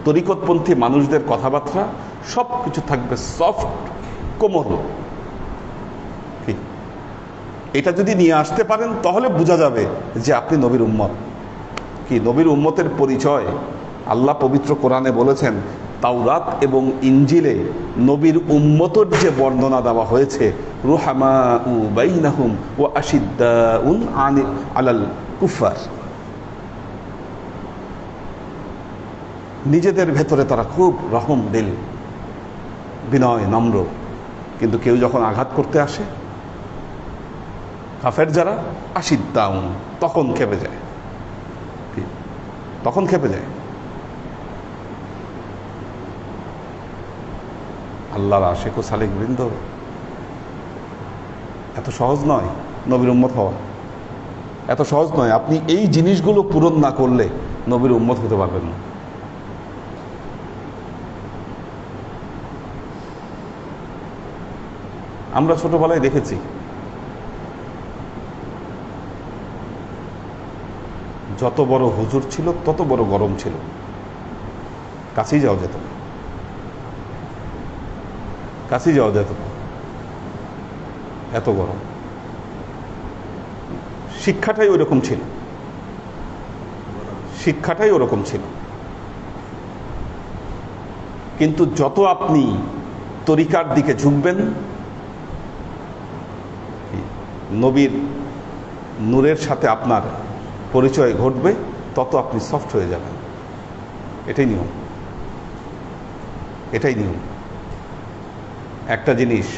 তরিকতপন্থী মানুষদের কথাবার্তা সব কিছু থাকবে সফট, কোমল। ঠিক, এটা যদি নিয়ে আসতে পারেন তাহলে বোঝা যাবে যে আপনি নবীর উম্মত। কি নবীর উম্মতের পরিচয় আল্লাহ পবিত্র কোরআনে বলেছেন, তাওরাত এবং ইনজিলে নবীর উম্মতের যে বর্ণনা দেওয়া হয়েছে, রুহামাউ বাইনাহুম ওয়া আশিদ্দাউন আলাল কুফার, নিজেদের ভেতরে তারা খুব রহম দিল, বিনয়, নম্র। কিন্তু কেউ যখন আঘাত করতে আসে, কাফের যারা, আশিদ্দাউন, তখন খেপে যায়, তখন খেপে যায়। আল্লাহর আশিক ও সালেক বৃন্দ, এত সহজ নয় নবীর উম্মত হওয়া, এত সহজ নয়। আপনি এই জিনিসগুলো পূরণ না করলে নবীর উম্মত হতে পারবেন না। আমরা ছোটবেলায় দেখেছি, যত বড় হুজুর ছিল তত বড় গরম ছিল, কাছেই যাওয়া যেত না, কাছেই যাওয়া যেত না, এত গরম। শিক্ষাটাই ওরকম ছিল, শিক্ষাটাই ওরকম ছিল। কিন্তু যত আপনি তরিকার দিকে ঝুঁকবেন, নবীর নূরের সাথে আপনার পরিচয় ঘটবে, তত আপনি সফট হয়ে যাবেন। এটাই নিয়ম, এটাই নিয়ম। একটা জিনিস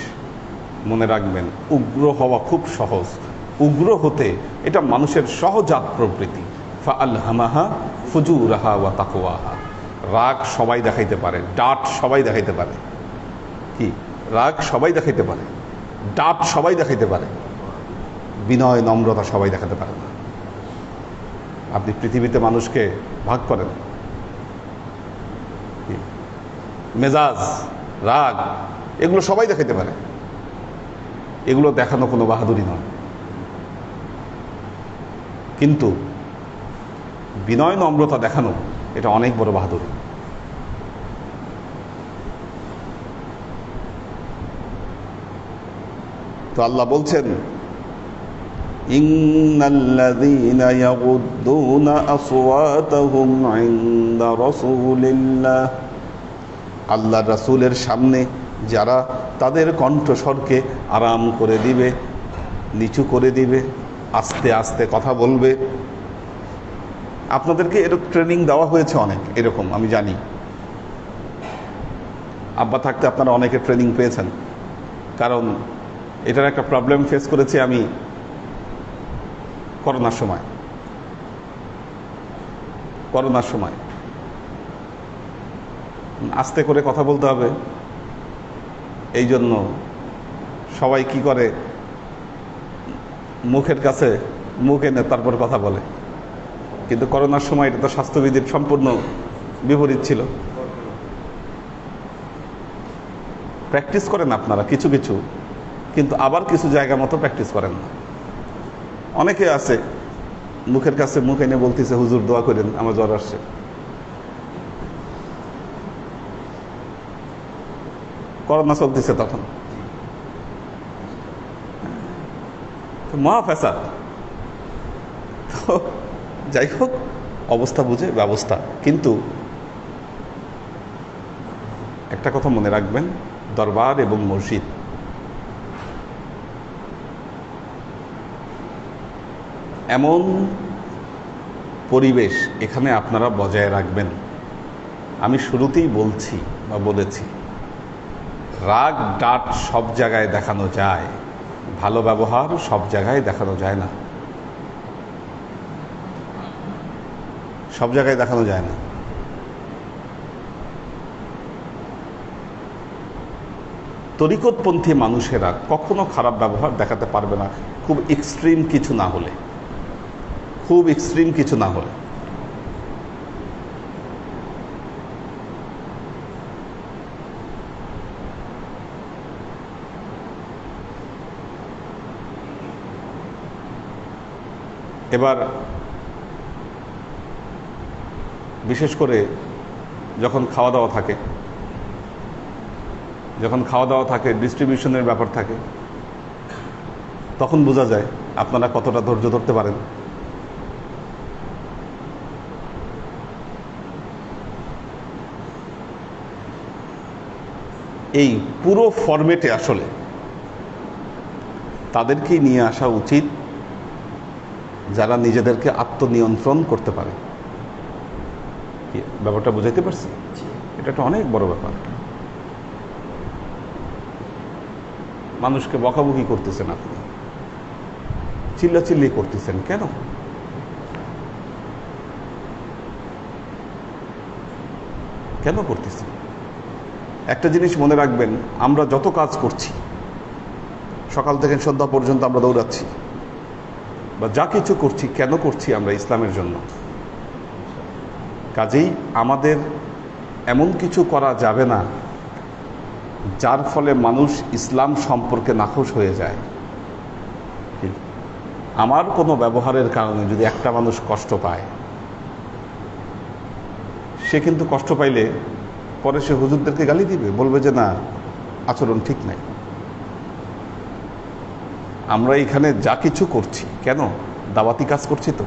মনে রাখবেন, উগ্র হওয়া খুব সহজ। উগ্র হতে এটা মানুষের সহজাত প্রবৃত্তি। ফাআলহামাহা ফুজুরাহা ওয়া তাকওয়াহা। রাগ সবাই দেখাইতে পারে, ডাট সবাই দেখাইতে পারে। কি রাগ সবাই দেখাইতে পারে, ডাট সবাই দেখাইতে পারে, বিনয়, নম্রতা সবাই দেখাতে পারে না। আপনি পৃথিবীতে মানুষকে ভাগ করেন, মেজাজ, রাগ, এগুলো সবাই দেখাইতে পারে। এগুলো দেখানো কোনো বাহাদুরি নয়, কিন্তু বিনয় নম্রতা দেখানো এটা অনেক বড় বাহাদুরি। তো আল্লাহ বলছেন, ইন্নাল্লাযীনা ইয়াগুদ্দুনা আসওয়াতাহুম ইনদা রাসূলিল্লাহ, আল্লাহর রাসূলের সামনে যারা তাদের কণ্ঠস্বরকে আরাম করে দিবে, নিচু করে দিবে, আস্তে আস্তে কথা বলবে। আপনাদেরকে এরকম ট্রেনিং দেওয়া হয়েছে অনেক, এরকম আমি জানি। আব্বা থাকতে আপনারা অনেকে ট্রেনিং পেয়েছেন, কারণ এটার একটা প্রবলেম ফেস করেছি আমি করোনার সময়। আস্তে করে কথা বলতে হবে, এই জন্য সবাই কি করে, মুখের কাছে মুখ এনে তারপর কথা বলে। কিন্তু করোনার সময় এটা তো স্বাস্থ্যবিধির সম্পূর্ণ বিপরীত ছিল। প্র্যাকটিস করেন আপনারা কিছু কিছু, কিন্তু আবার কিছু জায়গা মতো প্র্যাকটিস করেন না। অনেকে আছে মুখের কাছে মুখ এনে বলতেছে, হুজুর দোয়া করেন আমার জ্বর আসছে। করোনা চলতেছে তখন, মহা ফ্যাসাদ। তো যাই হোক, অবস্থা বুঝে ব্যবস্থা। কিন্তু একটা কথা মনে রাখবেন, দরবার এবং মসজিদ এমন পরিবেশ, এখানে আপনারা বজায় রাখবেন। আমি শুরুতেই বলছি বা বলেছি, রাগ ডাট সব জায়গায় দেখানো যায়, ভালো ব্যবহার সব জায়গায় দেখানো যায় না, সব জায়গায় দেখানো যায় না। তরিকতপন্থী মানুষেরা কখনো খারাপ ব্যবহার দেখাতে পারবে না, খুব এক্সট্রিম কিছু না হলে, এবার বিশেষ করে যখন খাওয়া দাওয়া থাকে, ডিস্ট্রিবিউশনের ব্যাপার থাকে, তখন বোঝা যায় আপনারা কতটা ধৈর্য ধরতে পারেন। এই পুরো ফরম্যাটে আসলে তাদেরকেই নিয়ে আসা উচিত যারা নিজেদেরকে আত্মনিয়ন্ত্রণ করতে পারে। ব্যাপারটা বুঝাইতে পারছি? এটা একটা অনেক বড় ব্যাপার। মানুষকে বকাবকি করতেছেন, আপনি চিল্লাচিল্লি করতেছেন, কেন করতেছেন? একটা জিনিস মনে রাখবেন, আমরা যত কাজ করছি, সকাল থেকে সন্ধ্যা পর্যন্ত আমরা দৌড়াচ্ছি বা যা কিছু করছি, কেন করছি? আমরা ইসলামের জন্য। কাজেই আমাদের এমন কিছু করা যাবে না যার ফলে মানুষ ইসলাম সম্পর্কে নাখোশ হয়ে যায়। আমার কোনো ব্যবহারের কারণে যদি একটা মানুষ কষ্ট পায়, সে কিন্তু কষ্ট পাইলে পরে সে হুজুরদেরকে গালি দিবে, বলবে যে না, আচরণ ঠিক নাই। আমরা এখানে যা কিছু করছি, কেন? দাওয়াতি কাজ করছি, তো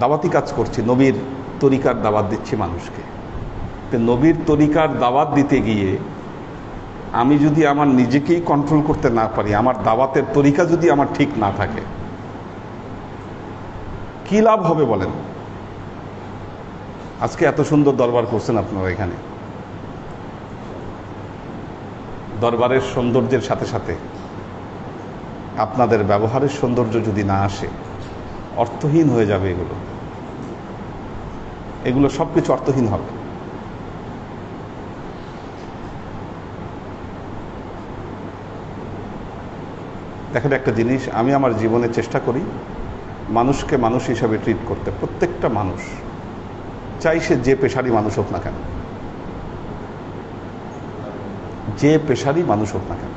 দাওয়াতি কাজ করছি, নবীর তরিকার দাওয়াত দিচ্ছি মানুষকে। তো নবীর তরিকার দাওয়াত দিতে গিয়ে আমি যদি আমার নিজেকেই কন্ট্রোল করতে না পারি, আমার দাওয়াতের তরিকা যদি আমার ঠিক না থাকে, কি লাভ হবে বলেন? আজকে এত সুন্দর দরবার করছেন আপনারা এখানে, দরবারের সৌন্দর্যের সাথে সাথে আপনাদের ব্যবহারের সৌন্দর্য যদি না আসে, অর্থহীন হয়ে যাবে। এগুলো সব কিছু অর্থহীন হবে। দেখেন, একটা জিনিস আমি আমার জীবনে চেষ্টা করি মানুষকে মানুষ হিসাবে ট্রিট করতে। প্রত্যেকটা মানুষ, চাই সে যে পেশারই মানুষ হোক না কেন, যে পেশারই মানুষ হোক না কেন,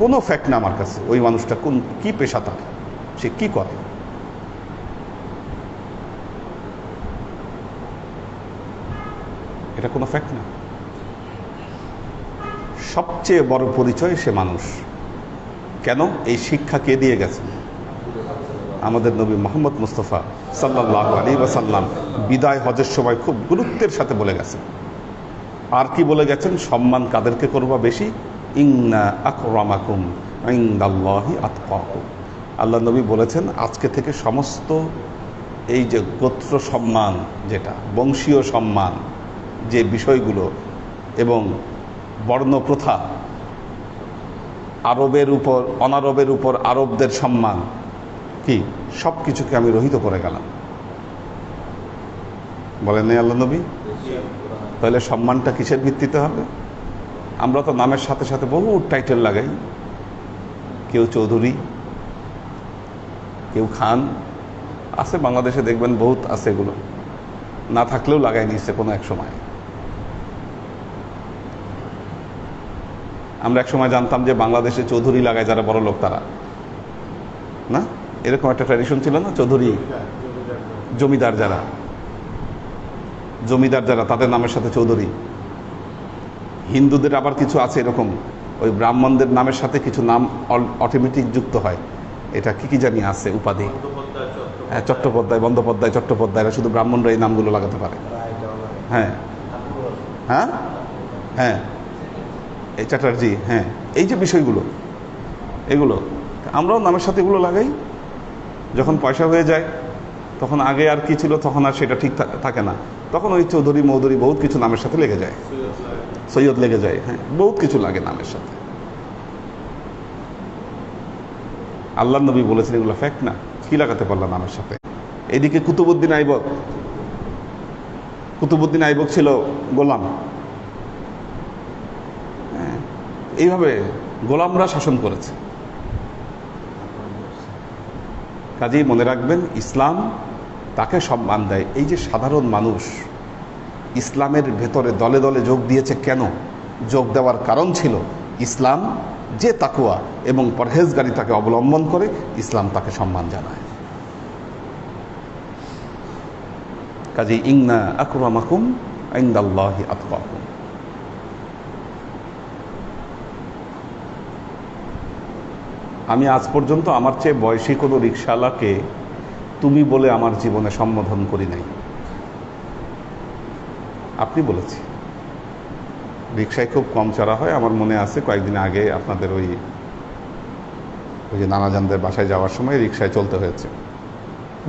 কোনো ফ্যাক্ট না আমার কাছে ওই মানুষটা কি পেশা তার, সে কি করে। এটা কোনো ফ্যাক্ট না। সবচেয়ে বড় পরিচয় সে মানুষ। কেন? এই শিক্ষা কে দিয়ে গেছেন? আমাদের নবী মুহাম্মদ মুস্তাফা সাল্লাল্লাহু আলাইহি ওয়াসাল্লাম বিদায় হজের সময় খুব গুরুত্বের সাথে বলে গেছেন। আর কি বলে গেছেন? সম্মান কাদেরকে করবা বেশি? ইন্না আকরামাকুম ইনদাল্লাহি আতকাকুম। আল্লাহ নবী বলেছেন আজকে থেকে সমস্ত এই যে গোত্র সম্মান, যেটা বংশীয় সম্মান, যে বিষয়গুলো এবং বর্ণ প্রথা, আরবের উপর অনারবের উপর আরবদের সম্মান, কি সব কিছুকে আমি রহিত করে গেলাম। বলেন নাই আল্লাহ নবী? তাহলে সম্মানটা কিসের ভিত্তিতে হবে? আমরা তো নামের সাথে সাথে বহু টাইটেল লাগাই, কেউ চৌধুরী, কেউ খান, আছে বাংলাদেশে দেখবেন বহুত আছে, এগুলো না থাকলেও লাগাই নিচ্ছে কোনো এক সময়। আমরা এক সময় জানতাম যে বাংলাদেশে চৌধুরী লাগায় যারা বড় লোক তারা, না এরকম একটা ট্র্যাডিশন ছিল না? চৌধুরী জমিদার যারা তাদের নামের সাথে চৌধুরী। হিন্দুদের আবার কিছু আছে এরকম, ওই ব্রাহ্মণদের নামের সাথে কিছু নাম অটোমেটিক যুক্ত হয়। এটা কি জানি আছে উপাধি, হ্যাঁ চট্টোপাধ্যায়, বন্দ্যোপাধ্যায়, চট্টোপাধ্যায়, এরা শুধু ব্রাহ্মণরা এই নামগুলো লাগাতে পারে। হ্যাঁ হ্যাঁ হ্যাঁ, এই চ্যাটার্জি, হ্যাঁ, এই যে বিষয়গুলো, এগুলো আমরাও নামের সাথে এগুলো লাগাই। যখন পয়সা হয়ে যায় তখন আগে আর কি ছিল, তখন আর সেটা ঠিক থাকে না, তখন ওই চৌধুরী মৌধুরী বহুত কিছু নামের সাথে লেগে যায়, সৈয়দ লেগে যায়, হ্যাঁ বহুত কিছু লাগে নামের সাথে। আল্লাহ নবী বলেছেন এগুলো ফ্যাক্ট না, কি লাগাতে পারলাম নামের সাথে। এদিকে কুতুবউদ্দিন আইবক ছিল গোলাম, এইভাবে গোলামরা শাসন করেছে। কাজেই মনে রাখবেন, ইসলাম তাকে সম্মান দেয়। এই যে সাধারণ মানুষ ইসলামের ভেতরে দলে দলে যোগ দিয়েছে, কেন যোগ দেওয়ার কারণ ছিল ইসলাম যে তাকওয়া এবং পরহেজগারিতাকে অবলম্বন করে, ইসলাম তাকে সম্মান জানায়। কাজেই ইন্না আকরামাকুম ইনদাল্লাহি আতকাকুম। আমি আজ পর্যন্ত আমার চেয়ে বয়সী কোনো রিকশাওয়ালাকে তুমি বলে আমার জীবনে সম্বোধন করি নাই। আপনি বলেছি। রিকশায় খুব কম চড়া হয়। আমার মনে আছে কয়েকদিন আগে আপনাদের ওই যে নানাজানদের বাসায় যাওয়ার সময় রিকশায় চলতে হয়েছে।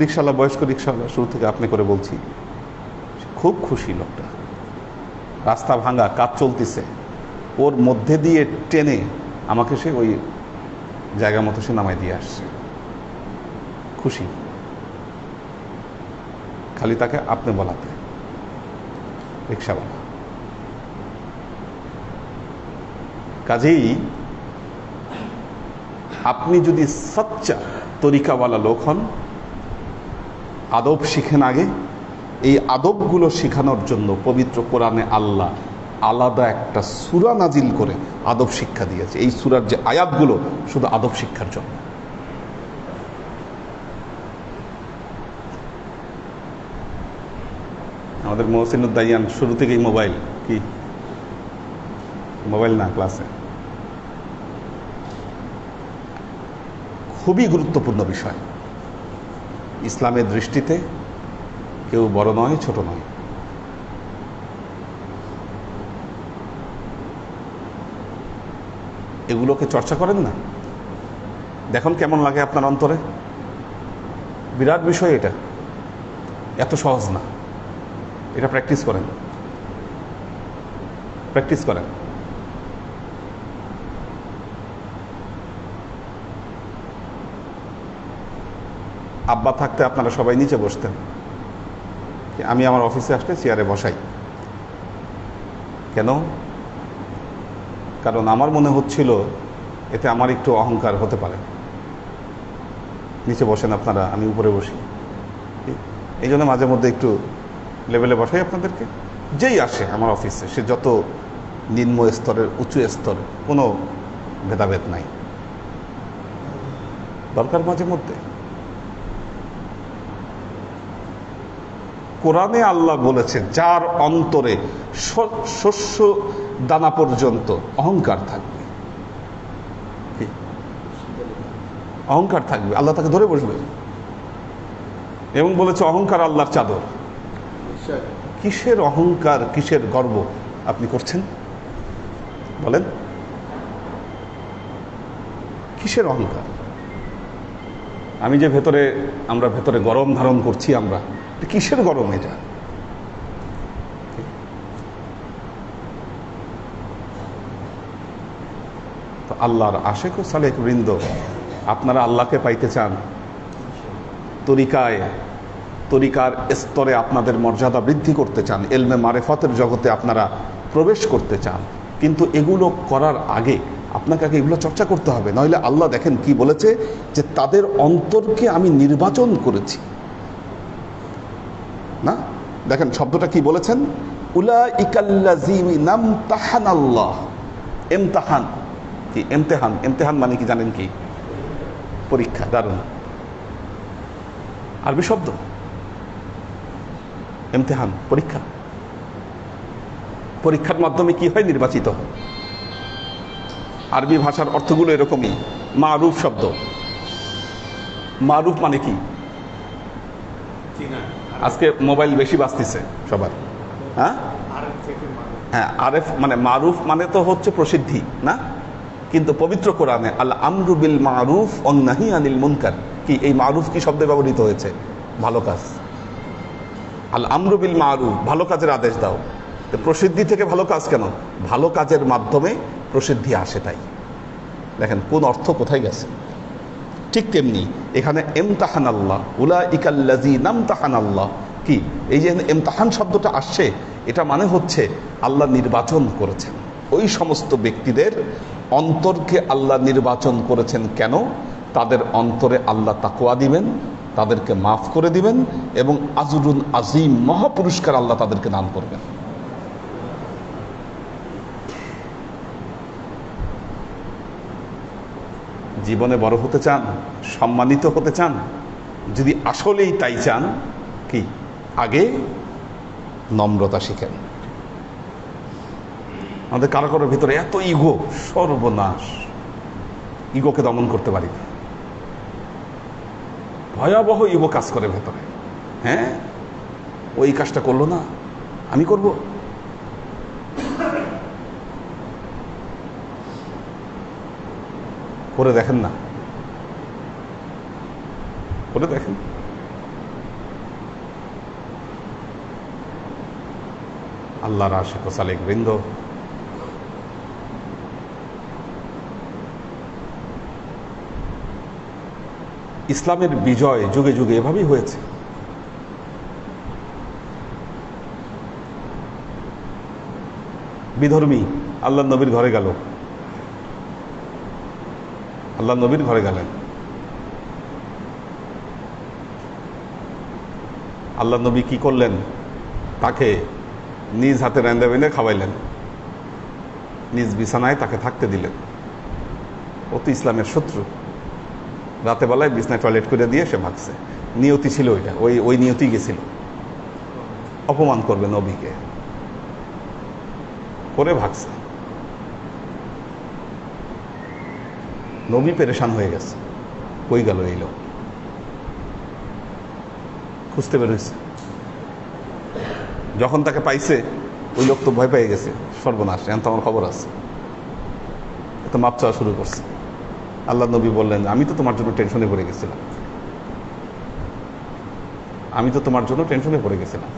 রিকশাওয়ালা, বয়স্ক রিকশাওয়ালা, শুরু থেকে আপনি করে বলছি, খুব খুশি লোকটা। রাস্তা ভাঙা, কাজ চলতেছে, ওর মধ্যে দিয়ে টেনে আমাকে সে ওই জায়গা মতো সে নামাই দিয়ে আসছে, খুশি খালি তাকে আপনি বলাতে। রিকশাওয়ালা। কাজেই আপনি যদি সচ্চা তরিকাওয়ালা লোক হন, আদব শিখেন আগে। এই আদবগুলো শেখানোর জন্য পবিত্র কোরআনে আল্লাহ আলাদা একটা সূরা নাজিল করে আদব শিক্ষা দিয়েছে। এই সূরার যে আয়াতগুলো শুধু আদব শিক্ষার জন্য। আমাদের মহসিনুদ্দাইয়ান শুরু থেকেই মোবাইল, কি মোবাইল না ক্লাসে, খুবই গুরুত্বপূর্ণ বিষয়। ইসলামের দৃষ্টিতে কেউ বড় নয়, ছোট নয়। এগুলোকে চর্চা করেন না, দেখুন কেমন লাগে আপনার অন্তরে। বিরাট বিষয় এটা, এত সহজ না। এটা প্র্যাকটিস করেন, প্র্যাকটিস করেন। আব্বা থাকতে আপনারা সবাই নিচে বসতেন, আমি আমার অফিসে আসলে চেয়ারে বসাই। কেন? কারণ আমার মনে হচ্ছিল এতে আমার একটু অহংকার হতে পারে। নিচে বসেন আপনারা, আমি উপরে বসি। এই জন্য মাঝে মধ্যে একটু লেভেলে বসাই আপনাদেরকে। যেই আসে আমার অফিসে, সে যত নিম্ন স্তরের উঁচু স্তর, কোনো ভেদাভেদ নাই। দরকার মাঝে মধ্যে। কোরআনে আল্লাহ বলেছে যার অন্তরে শস্য দানা পর্যন্ত অহংকার থাকবে, অহংকার থাকবে, আল্লাহ তাকে ধরে বসবে। এবং বলেছে অহংকার আল্লাহর চাদর। কিসের অহংকার, কিসের গর্ব আপনি করছেন বলেন? কিসের অহংকার? আমি যে আমরা ভেতরে গরম ধারণ করছি, আমরা কিসের গরম? এটা তো আল্লাহর আশেক ও সালেক বৃন্দ, আপনারা আল্লাহকে পাইতে চান, তরিকার স্তরে আপনাদের মর্যাদা বৃদ্ধি করতে চান, এলমে মারেফতের জগতে আপনারা প্রবেশ করতে চান, কিন্তু এগুলো করার আগে আপনাকে আগে এগুলো চর্চা করতে হবে। নইলে আল্লাহ দেখেন কি বলেছে, যে তাদের অন্তরকে আমি নির্বাচন করেছি। না, দেখেন শব্দটা কি বলেছেন, উলাইকাল্লাযীনা ইমতাহানাল্লাহ। ইমতিহান কি? ইমতিহান মানে কি জানেন? কি? পরীক্ষা। দারুণ আরবি শব্দ, ইমতিহান, পরীক্ষা। পরীক্ষার মাধ্যমে কি হয়? নির্বাচিত হয়। আরবি ভাষার অর্থগুলো এরকমই। মারুফ শব্দ, মারুফ মানে কি? আজকে মোবাইল বেশি বাজতেছে সবার, হ্যাঁ হ্যাঁ, আরেফ মানে মারুফ মানে তো হচ্ছে প্রসিদ্ধি না, কিন্তু পবিত্র কোরআনে আল আমরু বিল মারুফ ওয়ান নাহি আনিল মুনকার কি, এই মারুফ কি শব্দে ব্যবহৃত হয়েছে? ভালো কাজ। আল আমরু বিল মারুফ, ভালো কাজের আদেশ দাও। প্রসিদ্ধি থেকে ভালো কাজ কেন? ভালো কাজের মাধ্যমে প্রসিদ্ধি আসে, তাই দেখেন কোন অর্থ কোথায় গেছে। ঠিক তেমনি এখানে ইমতাহান আল্লাহ, উলাইকাল্লাযীনা ইমতাহানাল্লাহ কি, এই যে ইমতাহান শব্দটা আসছে, এটা মানে হচ্ছে আল্লাহ নির্বাচন করেছেন ওই সমস্ত ব্যক্তিদের অন্তরকে। আল্লাহ নির্বাচন করেছেন কেন? তাদের অন্তরে আল্লাহ তাকওয়া দিবেন, তাদেরকে মাফ করে দিবেন, এবং আজরুন আজিম, মহাপুরস্কার আল্লাহ তাদেরকে দান করবেন। জীবনে বড় হতে চান, সম্মানিত হতে চান, যদি আসলেই তাই চান, কি আগে নম্রতা শিখেন। আমাদের কারো কারোর ভিতরে এত ইগো, সর্বনাশ। ইগোকে দমন করতে পারি না, ভয়াবহ ইগো কাজ করে ভেতরে। হ্যাঁ, ওই কাজটা করলো না, আমি করব। করে দেখেন না, করে দেখেন। আল্লাহর আশিক ও সালেক বৃন্দ, ইসলামের বিজয় যুগে যুগে এভাবেই হয়েছে। বিধর্মী আল্লাহ নবীর ঘরে গেল, আল্লাহ নবীর ঘরে গেলেন, আল্লাহ নবী কি করলেন? তাকে নিজ হাতে রান্না বেঁধে খাওয়াইলেন, নিজ বিছানায় তাকে থাকতে দিলেন। ও তো ইসলামের শত্রু। রাতে বেলায় বিছনায় টয়লেট করে দিয়ে সে ভাগছে। নিয়তি ছিল ওইটা, ওই নিয়তি গেছিল অপমান করবে নবীকে, করে ভাগছে। নবী পেরেশান হয়ে গেছে, কই গেল এই লোক, খুঁজতে বেরোইছে। যখন তাকে পাইছে, ওই লোক তো ভয় পেয়ে গেছে, সর্বনাশ, এখন তো আমার খবর আছে, তো মাপ চাওয়া শুরু করছে। আল্লাহ নবী বললেন, আমি তো তোমার জন্য টেনশনে পড়ে গেছিলাম, আমি তো তোমার জন্য টেনশনে পড়ে গেছিলাম।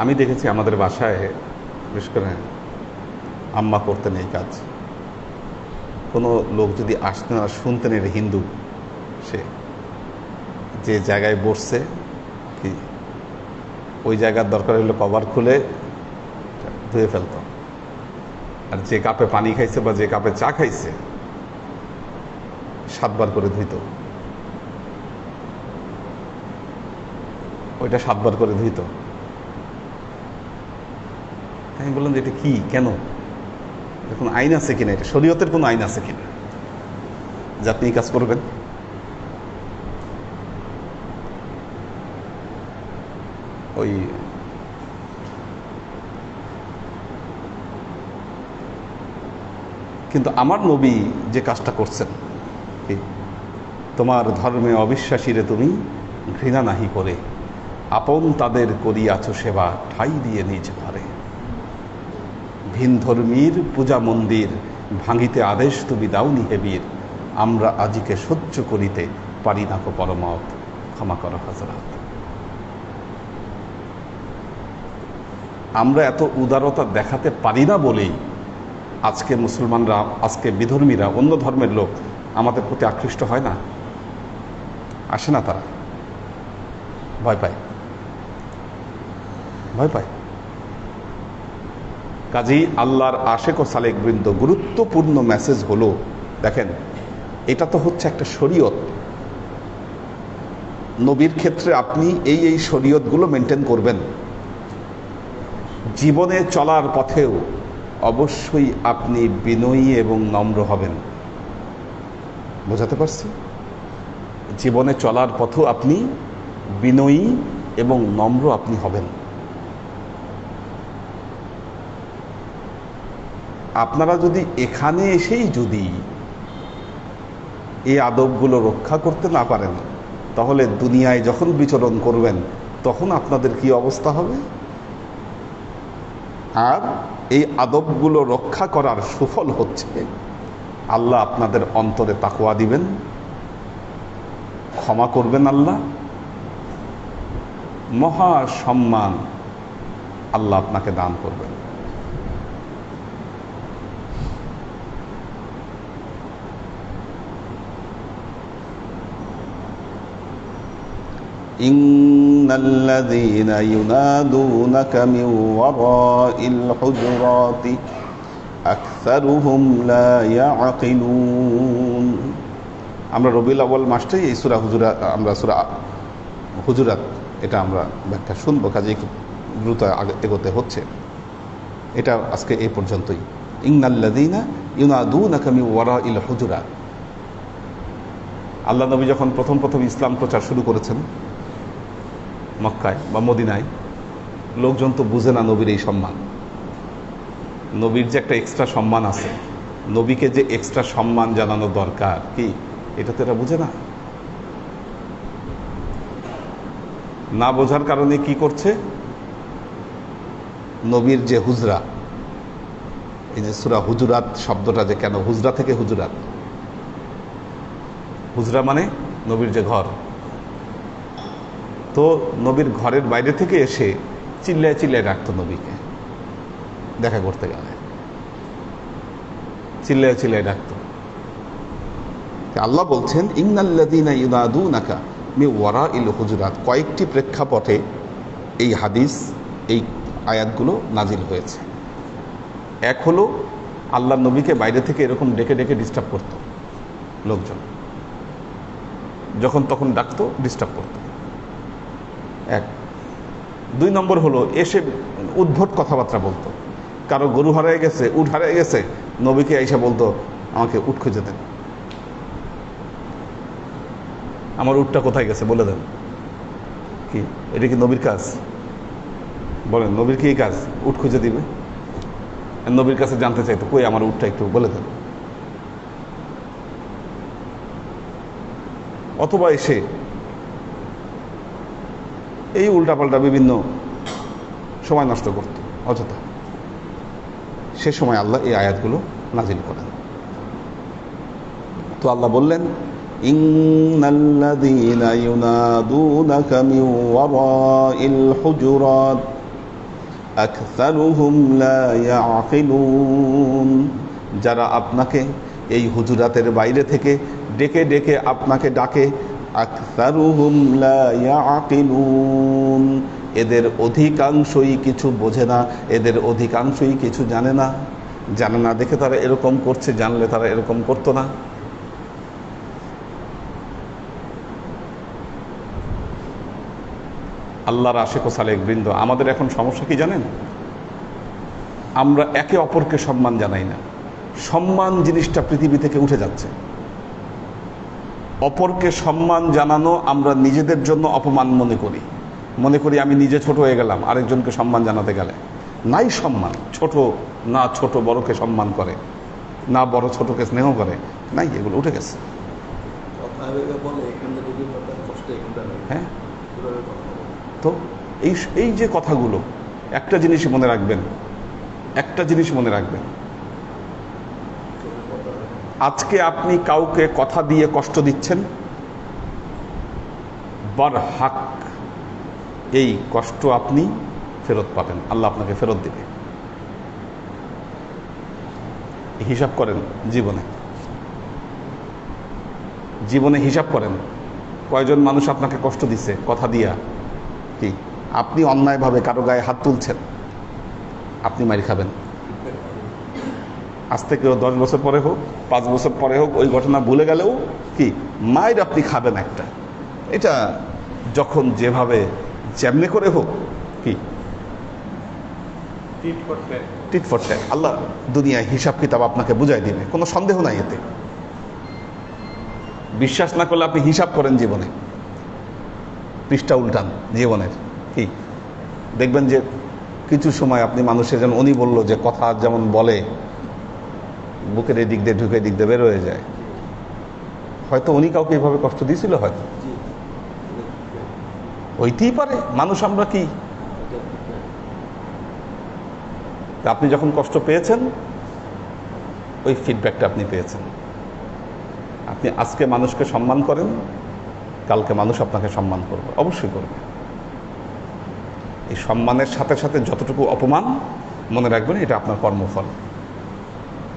আমি দেখেছি আমাদের বাসায়, বিশেষ করে আম্মা করতেন এই কাজ। কোনো লোক যদি আসতেন আর শুনতেন এর হিন্দু, সে যে জায়গায় বসছে কি ওই জায়গার দরকার হলে কভার খুলে ধুয়ে ফেলত, আর যে কাপে পানি খাইছে বা যে কাপে চা খাইছে 7 বার করে ধুইত। ওইটা 7 বার করে ধুইত। আমি বললাম যে এটা কি, কেন, এখন আইন আছে কিনা, এটা শরীয়তের কোনো আইন আছে কিনা যে আপনি এই কাজ করবেন? ওই কিন্তু আমার নবী যে কাজটা করছেন, কি, তোমার ধর্মে অবিশ্বাসীরে তুমি ঘৃণা নাহি করে আপন তাদের করিয়াছ সেবা ঠাই দিয়ে নিজ ঘরে। ভিন ধর্মীর পূজা মন্দির ভাঙিতে আদেশ তুমি দাওনি হেবীর, আমরা আজিকে সহ্য করিতে পারি না কো পরমত, ক্ষমা করো হযরত। আমরা এত উদারতা দেখাতে পারি না বলেই আজকে মুসলমানরা, আজকে বিধর্মীরা, অন্য ধর্মের লোক আমাদের প্রতি আকৃষ্ট হয় না, আসে না, তারা ভয় পায়, ভয় পায়। কাজেই আল্লাহর আশেক ও সালেক বৃন্দ, গুরুত্বপূর্ণ মেসেজ হলো, দেখেন এটা তো হচ্ছে একটা শরীয়ত। নবীর ক্ষেত্রে আপনি এই এই শরীয়তগুলো মেনটেন করবেন। জীবনে চলার পথেও অবশ্যই আপনি বিনয়ী এবং নম্র হবেন। বোঝাতে পারছি? জীবনে চলার পথেও আপনি বিনয়ী এবং নম্র আপনি হবেন। আপনারা যদি এখানে এসেই যদি এই আদবগুলো রক্ষা করতে না পারেন, তাহলে দুনিয়ায় যখন বিচরণ করবেন তখন আপনাদের কি অবস্থা হবে? আর এই আদবগুলো রক্ষা করার সুফল হচ্ছে আল্লাহ আপনাদের অন্তরে তাকওয়া দিবেন, ক্ষমা করবেন আল্লাহ, মহা সম্মান আল্লাহ আপনাকে দান করবেন। ইন্নাল্লাযীনা ইউনাদুনাকা মিন ওয়ারাইল হুজুরাতি আকসারুহুম লা ইয়াকিলুন। আমরা রবিউল আউয়াল মাসটাই এই সূরা হুজুরাত, আমরা সূরা হুজুরাত এটা আমরা ব্যাখ্যা শুনবো, কাজেই খুব দ্রুত এগোতে হচ্ছে। এটা আজকে এই পর্যন্তই। ইন্নাল্লাযীনা ইউনাদুনাকা মিন ওয়ারাইল হুজুরাত। আল্লাহ নবী যখন প্রথম ইসলাম প্রচার শুরু করেছেন মক্কায় বা মদিনায়, লোকজন তো বুঝে না নবীর এই সম্মান। নবীর যে একটা এক্সট্রা সম্মান আছে, নবীকে যে এক্সট্রা সম্মান জানানো দরকার, কি এটা তো এরা বুঝে না। না বোঝার কারণে কি করছে, নবীর যে হুজরা, এই যে সূরা হুজুরাত শব্দটা যে কেন হুজরা থেকে হুজুরাত, হুজরা মানে নবীর যে ঘর, তো নবীর ঘরের বাইরে থেকে এসে চিল্লায় চিল্লায় ডাকতো নবীকে দেখা করতে গেলে, চিল্লায় চিল্লায় ডাকতো। আল্লাহ বলছেন ইন্নাল্লাযীনা ইউনাদুনাকা মিন ওয়ারাইল হুজুরাত। কয়েকটি প্রেক্ষাপটে এই হাদিস, এই আয়াতগুলো নাজিল হয়েছে। এক হলো আল্লাহ নবীকে বাইরে থেকে এরকম ডেকে ডেকে ডিস্টার্ব করত লোকজন, যখন তখন ডাকতো, ডিস্টার্ব করতো, এক। 2 নম্বর হলো এসে উদ্ভট কথাবার্তা বলতো। কারো গরু হারিয়ে গেছে, উট হারিয়ে গেছে, নবীকে এসে বলতো আমাকে উট খুঁজে দেন, আমার উটটা কোথায় গেছে বলে দেন। কি এটা কি নবীর কাজ? বলেন, নবীর কি কাজ উট খুঁজে দিবে? নবীর কাছে জানতে চাইতো কই আমার উটটা একটু বলে দেন। অথবা এসে এই উল্টাপাল্টা বিভিন্ন সময় নষ্ট করত অযথা। সে সময় আল্লাহ এই আয়াতগুলো নাজিল করেন। তো আল্লাহ বললেন ইন্নাল্লাযীনা ইউনাদুনাকা মিন ওয়ারাইল হুজুরাত আকসারুহুম লা ইয়াকিলুন। যারা আপনাকে এই হুজুরাতের বাইরে থেকে ডেকে ডেকে আপনাকে ডাকে, আকসারুহুম লা ইয়াকিলুন, এদের অধিকাংশই কিছু বোঝে না, এদের অধিকাংশই কিছু জানে না। জানে না দেখে তারা এরকম করছে, জানলে তারা এরকম করতো না। আল্লাহর আশিক ও সালেক বৃন্দ, আমাদের এখন সমস্যা কি জানেন? আমরা একে অপরকে সম্মান জানাই না। সম্মান জিনিসটা পৃথিবী থেকে উঠে যাচ্ছে। অপরকে সম্মান জানানো আমরা নিজেদের জন্য অপমান মনে করি আমি নিজে ছোট হয়ে গেলাম আরেকজনকে সম্মান জানাতে গেলে। নাই সম্মান, ছোট না ছোট বড়কে সম্মান করে, না বড় ছোটকে স্নেহ করে, নাই, এগুলো উঠে গেছে। হ্যাঁ, তো এই যে কথাগুলো, একটা জিনিস মনে রাখবেন, আজকে আপনি কাউকে কথা দিয়ে কষ্ট দিচ্ছেন, বারহাক এই কষ্ট আপনি ফেরত পাবেন, আল্লাহ আপনাকে ফেরত দেবে। হিসাব করেন, জীবনে হিসাব করেন কয়জন মানুষ আপনাকে কষ্ট দিচ্ছে কথা দিয়া। কি আপনি অন্যায়ভাবে কারো গায়ে হাত তুলছেন, আপনি মাইর খাবেন। আজ থেকে 10 বছর পরে হোক, 5 বছর পরে হোক, ওই ঘটনা ভুলে গেলেও কি মাইর আপনি খাবেন একটা। এটা যখন যেভাবে যেমনি করে হোক, কি টিট ফর ট্যাট, আল্লাহ দুনিয়ায় হিসাব কিতাব আপনাকে বুঝাই দিবে, কোনো সন্দেহ নাই এতে। বিশ্বাস না করলে আপনি হিসাব করেন, জীবনে পৃষ্ঠা উল্টান জীবনের, কি দেখবেন যে কিছু সময় আপনি মানুষের যেন, উনি বললো যে কথা যেমন বলে বুকের এই দিক দিয়ে ঢুকে দিক দিয়ে বের হয়ে যায়, হয়তো উনি কাউকে এইভাবে কষ্ট দিয়েছিল, হয়তো হইতেই পারে। মানুষ আমরা কি, আপনি যখন কষ্ট পেয়েছেন ওই ফিডব্যাকটা আপনি পেয়েছেন। আপনি আজকে মানুষকে সম্মান করেন, কালকে মানুষ আপনাকে সম্মান করবে, অবশ্যই করবে। এই সম্মানের সাথে সাথে যতটুকু অপমান, মনে রাখবেন এটা আপনার কর্মফল।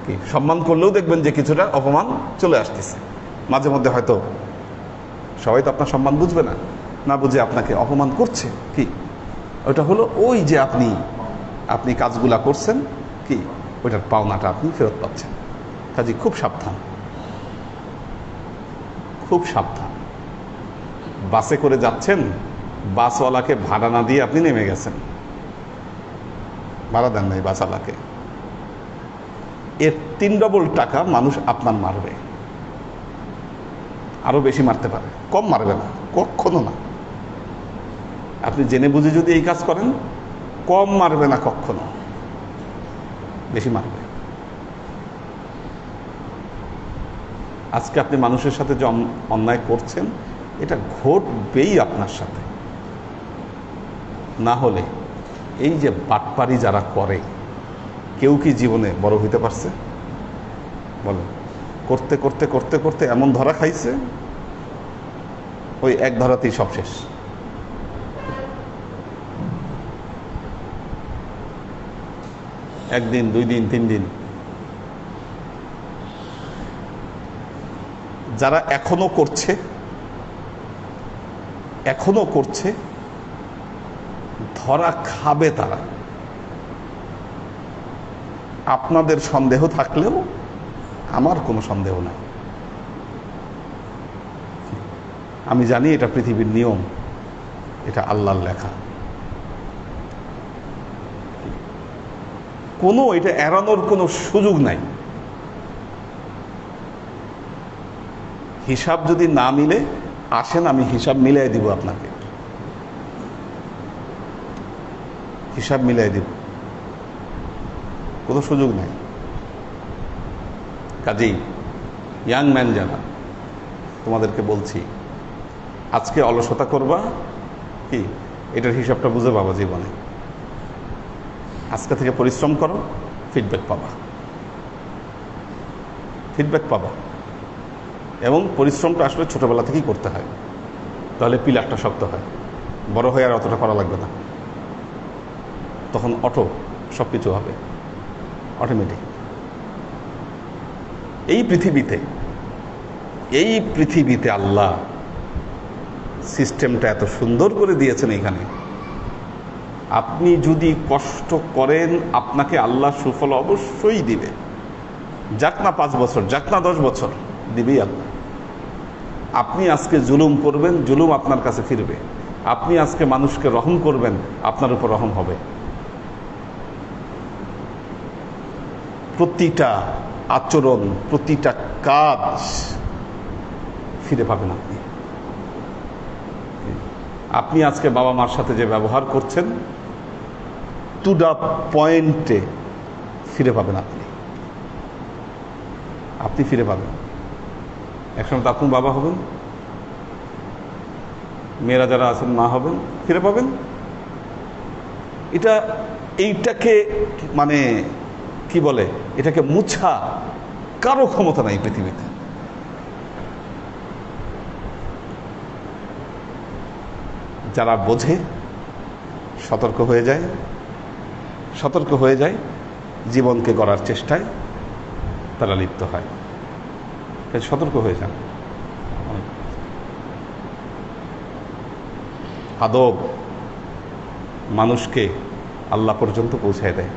কি সম্মান করলেও দেখবেন যে কিছুটা অপমান চলে আসতেছে মাঝে মধ্যে। হয়তো সবাই তো আপনার সম্মান বুঝবে না, না বুঝে আপনাকে অপমান করছে, কি ওটা হলো ওই যে আপনি কাজগুলা করছেন, কি ওইটার পাওনাটা আপনি ফেরত পাচ্ছেন। কাজে খুব সাবধান। বাসে করে যাচ্ছেন, বাসওয়ালাকে ভাড়া না দিয়ে আপনি নেমে গেছেন, ভাড়া দেন নাই বাসওয়ালাকে, এর 3 ডবল টাকা মানুষ আপনার মারবে, আরো বেশি মারতে পারে, কম মারবে না, কখনো না। আপনি জেনে বুঝে যদি এই কাজ করেন, কম মারবে না কখনো, বেশি মারবে। আজকে আপনি মানুষের সাথে যে অন্যায় করছেন, এটা ঘটবেই আপনার সাথে। না হলে এই যে বাটপারি যারা করে, কেউ কি জীবনে বড় হইতে পারছে? বলেন। করতে করতে করতে করতে এমন ধরা খাইছে, ওই এক ধরাতেই সব শেষ। একদিন, 2 দিন, 3 দিন। যারা এখনো করছে ধরা খাবে তারা। আপনাদের সন্দেহ থাকলেও আমার কোনো সন্দেহ নাই। আমি জানি এটা পৃথিবীর নিয়ম, এটা আল্লাহর লেখা। এটা এড়ানোর কোনো সুযোগ নাই। হিসাব যদি না মিলে আসেন, আমি হিসাব মিলাই দিব আপনাকে, হিসাব মিলাই দিব, কোনো সুযোগ নাই। কাজেই ইয়াং ম্যান যারা, তোমাদেরকে বলছি, আজকে অলসতা করবা, কি এটার হিসাবটা বুঝে পাবা জীবনে। আজকে থেকে পরিশ্রম করো, ফিডব্যাক পাবা। এবং পরিশ্রমটা আসলে ছোটবেলা থেকেই করতে হয়, তাহলে পিলারটা শক্ত হয়। বড় হয়ে আর অতটা করা লাগবে না, তখন সব কিছু হবে অটোমেটিক। এই পৃথিবীতে আল্লাহ সিস্টেমটা এত সুন্দর করে দিয়েছেন। এখানে আপনি যদি কষ্ট করেন, আপনাকে আল্লাহ সুফল অবশ্যই দিবে। যাক না 5 বছর, যাক না 10 বছর, দিবেই আল্লাহ। আপনি আজকে জুলুম করবেন, জুলুম আপনার কাছে ফিরবে। আপনি আজকে মানুষকে রহম করবেন, আপনার উপর রহম হবে। প্রতিটা আচরণ, প্রতিটা কাজ ফিরে পাবেন আপনি। আপনি আজকে বাবা মার সাথে যে ব্যবহার করছেন, টু দ্য পয়েন্টে ফিরে পাবেন আপনি। আপনি ফিরে পাবেন। একসময় তো আপনি বাবা হবেন, মেয়েরা যারা আছেন মা হবেন, ফিরে পাবেন। এইটাকে মানে কি বলে, এটাকে মুছা কারো ক্ষমতা নাই পৃথিবীতে। যারা বোঝে সতর্ক হয়ে যায়, জীবনকে গড়ার চেষ্টায় তারা লিপ্ত হয়। সতর্ক হয়ে যান। আদব মানুষকে আল্লাহ পর্যন্ত পৌঁছায় দেয়।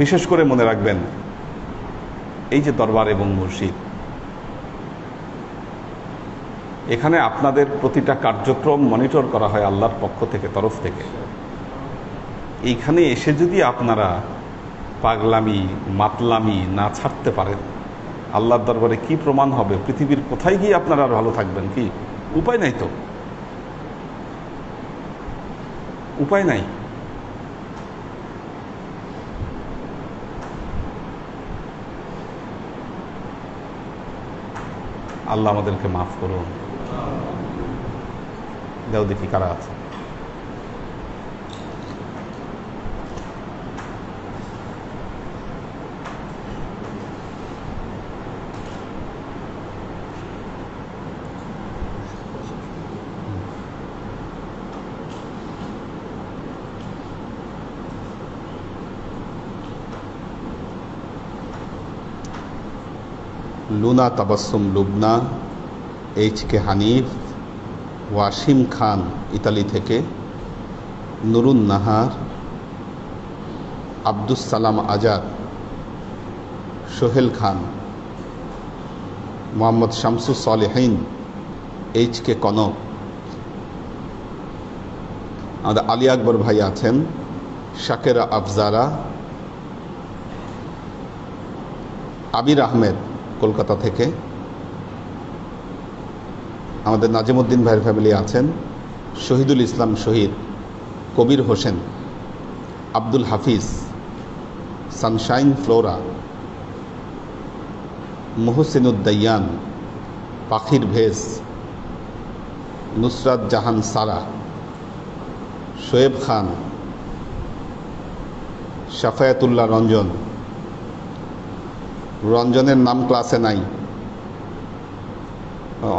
বিশেষ করে মনে রাখবেন, এই যে দরবার এবং মসজিদ, এখানে আপনাদের প্রতিটা কার্যক্রম মনিটর করা হয় আল্লাহর পক্ষ থেকে, তরফ থেকে। এইখানে এসে যদি আপনারা পাগলামি মাতলামি না ছাড়তে পারেন, আল্লাহর দরবারে কি প্রমাণ হবে? পৃথিবীর কোথায় গিয়ে আপনারা আর ভালো থাকবেন? কি উপায় নাই তো, উপায় নাই। আল্লাহ আমাদেরকে মাফ করুন। দাও দেখি কারা আছে। লুনা তাবাসসুম লুবনা, HK হানিফ, ওয়াসিম খান ইতালি থেকে, নুরুন নাহার, আব্দুস সালাম আজাদ, সোহেল খান, মোহাম্মদ শামসুস সালেহীন, HK কনক, আমাদের আলী আকবর ভাই আছেন, শাকেরা আফজারা, আবির আহমেদ কলকাতা থেকে, আমাদের নাজিমউদ্দিন ভাইয়ের ফ্যামিলি আছেন, শহীদুল ইসলাম শহীদ, কবির হোসেন, আব্দুল হাফিজ, সানশাইন ফ্লোরা, মুহসিনুদ্দাইয়ান, পাখির ভেস, নুসরাত জাহান সারা, শোয়েব খান, শাফায়াতুল্লাহ রঞ্জন। রঞ্জনের নাম ক্লাসে নাই,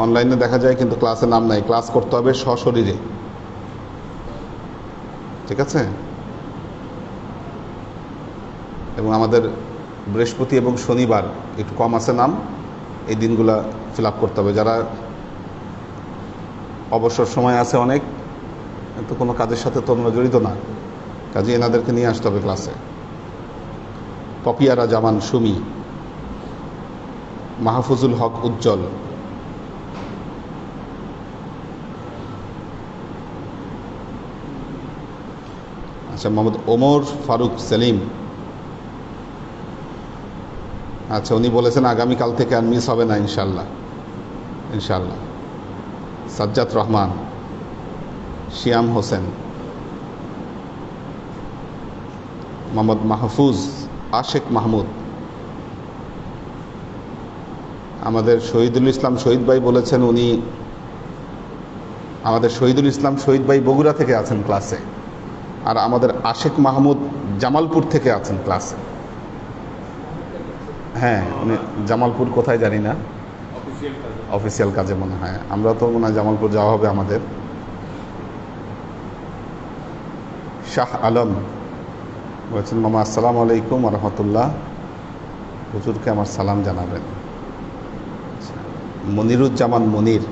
অনলাইনে দেখা যায়, কিন্তু ক্লাসে নাম নাই। ক্লাস করতে হবে সশরীরে, ঠিক আছে? এবং আমাদের বৃহস্পতি এবং শনিবার একটু কম আছে নাম, এই দিনগুলা ফিল আপ করতে হবে। যারা অবসর সময় আছে অনেক, তো কোনো কাজের সাথে তোমরা জড়িত না, কাজে এনাদেরকে নিয়ে আসতে হবে ক্লাসে। পপিয়ারা জামান সুমি, মাহফুজুল হক উজ্জ্বল, আচ্ছা মোহাম্মদ ওমর ফারুক সেলিম, আচ্ছা উনি বলেছেন আগামীকাল থেকে আর মিস হবে না ইনশাল্লাহ, ইনশাল্লাহ। সাজ্জাদ রহমান, শিয়াম হোসেন, মোহাম্মদ মাহফুজ, আশেক মাহমুদ, আমাদের শহীদুল ইসলাম শহীদ ভাই বলেছেন, উনি আমাদের শহীদুল ইসলাম শহীদ ভাই বগুড়া থেকে আছেন ক্লাসে, আর আমাদের আশেক মাহমুদ জামালপুর থেকে আছেন ক্লাসে। হ্যাঁ, উনি জামালপুর কোথায় জানি না, অফিসিয়াল কাজে মনে হয়। আমরা তো মনে হয় জামালপুর যাওয়া হবে আমাদের। শাহ আলম বলছেন, মামা আসসালামু আলাইকুম রহমতুল্লাহ, হুজুরকে আমার সালাম জানাবেন। মনিরুজ্জামান মনির,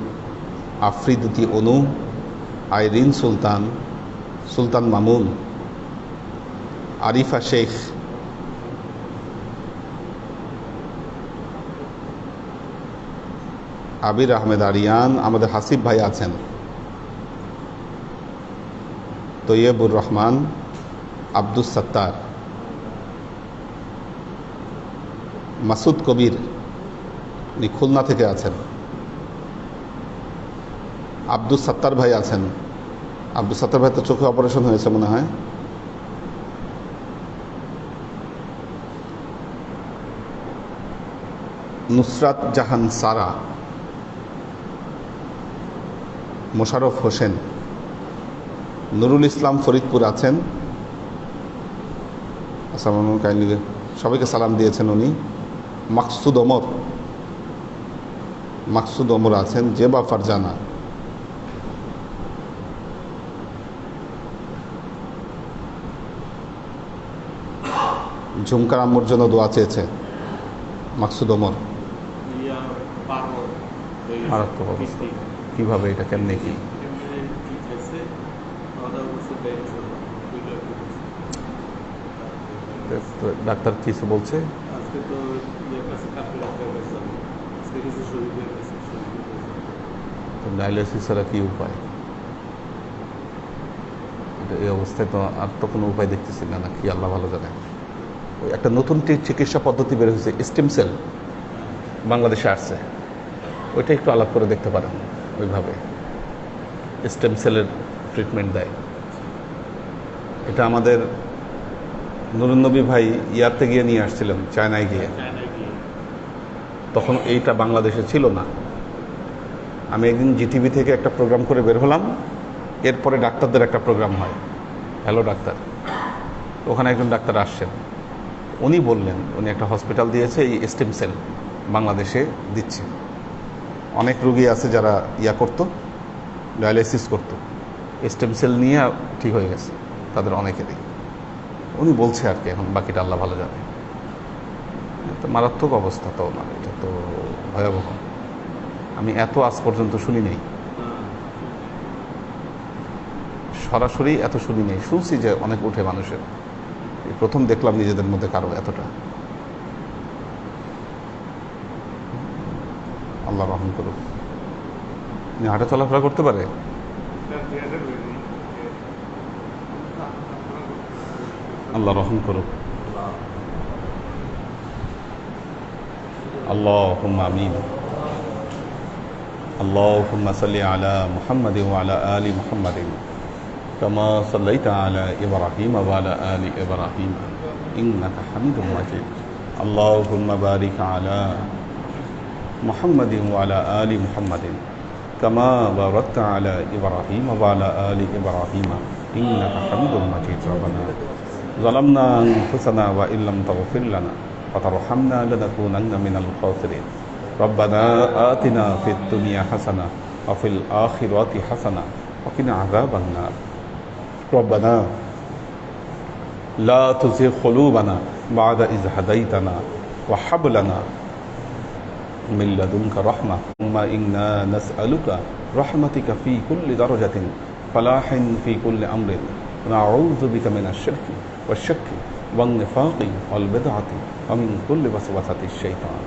আফ্রিদুতি অনু, আইরিন সুলতান, সুলতান মামুন, আরিফা শেখ, আবির আহমেদ আরিয়ান, আমাদের হাসিব ভাই আছেন, তৈয়বুর রহমান, আব্দুস সাত্তার, মাসুদ কবির উনি খুলনা থেকে আছেন, আব্দুস সাত্তার ভাই আছেন। আব্দুস সাত্তার ভাই তো চোখে অপারেশন হয়েছে মনে হয়। নুসরাত জাহান সারা, মোশাররফ হোসেন, নুরুল ইসলাম ফরিদপুর আছেন। আসসালামু আলাইকুম, সবাইকে সালাম দিয়েছেন উনি। মাকসুদ ওমর আছেন, জেবা ফারজানা, ঝুমকার আম্মুর জন্য দোয়া চেয়েছে মাকসুদ ওমর। মারাত্মক অবস্থা, কীভাবে এটা কেমনে কি? ডাক্তার কিছু বলছে? ডায়ালিসিস ছাড়া কি উপায়? এই অবস্থায় তো আর তো কোনো উপায় দেখতেছি না, কি আল্লাহ ভালো জানে। ওই একটা নতুন চিকিৎসা পদ্ধতি বের হয়েছে, স্টেম সেল, বাংলাদেশে আসছে, ওইটা একটু আলাপ করে দেখতে পারেন। ওইভাবে স্টেম সেলের ট্রিটমেন্ট দেয়। এটা আমাদের নুরুন্নবী ভাই ইয়াতে গিয়ে নিয়ে আসছিলেন, চায়নায় গিয়ে। তখন এইটা বাংলাদেশে ছিল না। আমি একদিন জিটিভি থেকে একটা প্রোগ্রাম করে বের হলাম, এরপরে ডাক্তারদের একটা প্রোগ্রাম হয়, হ্যালো ডাক্তার। ওখানে একজন ডাক্তার আসছেন, উনি বললেন উনি একটা হসপিটাল দিয়েছে, এই স্টেম সেল বাংলাদেশে দিচ্ছে। অনেক রুগী আছে যারা করতো, ডায়ালিসিস করতো, স্টেম সেল নিয়ে ঠিক হয়ে গেছে তাদের অনেকেরই। উনি বলছে আর কি, এখন বাকিটা আল্লাহ ভালো জানে। তো মারাত্মক অবস্থা তো না, এটা তো ভয়াবহ। আমি এত আজ পর্যন্ত শুনি নেই, সরাসরি এত শুনি নেই। শুনছি যে অনেক উঠে মানুষের, প্রথম দেখলাম নিজেদের মধ্যে কারো এতটা। আল্লাহ রহম করুক। হাঁটা চলাফেরা করতে পারে? আল্লাহ রহম করুক। আল্লাহুম্মা আমিন। আল্লাহুম্মা সাল্লি আলা মুহাম্মাদিন ওয়া আলা আলি মুহাম্মাদিন কামা সাল্লাইতা আলা ইব্রাহিম ওয়া আলা আলি ইব্রাহিম ইন্নাকা হামিদুম মাজিদ। আল্লাহুম্মা বারিক আলা মুহাম্মাদিন ওয়া আলা আলি মুহাম্মাদিন কামা বারাকতা আলা ইব্রাহিম ওয়া আলা আলি ইব্রাহিম ইন্নাকা হামিদুম মাজিদ। রব্বানা ظلمنا أنفسنا وإن لم تغفر لنا وترحمنا لنكونن من الخاسرين. ربنا آتنا في الدنيا حسنة وفي الآخرة حسنة وقنا عذاب النار. ربنا لا تزغ قلوبنا بعد إذ هديتنا وهب لنا من لدنك رحمة ثم إنا نسألك رحمتك في كل درجة فلاح في كل أمر ونعوذ بك من الشرك والشك والنفاق والبدعة ومن كل وسوسة الشيطان.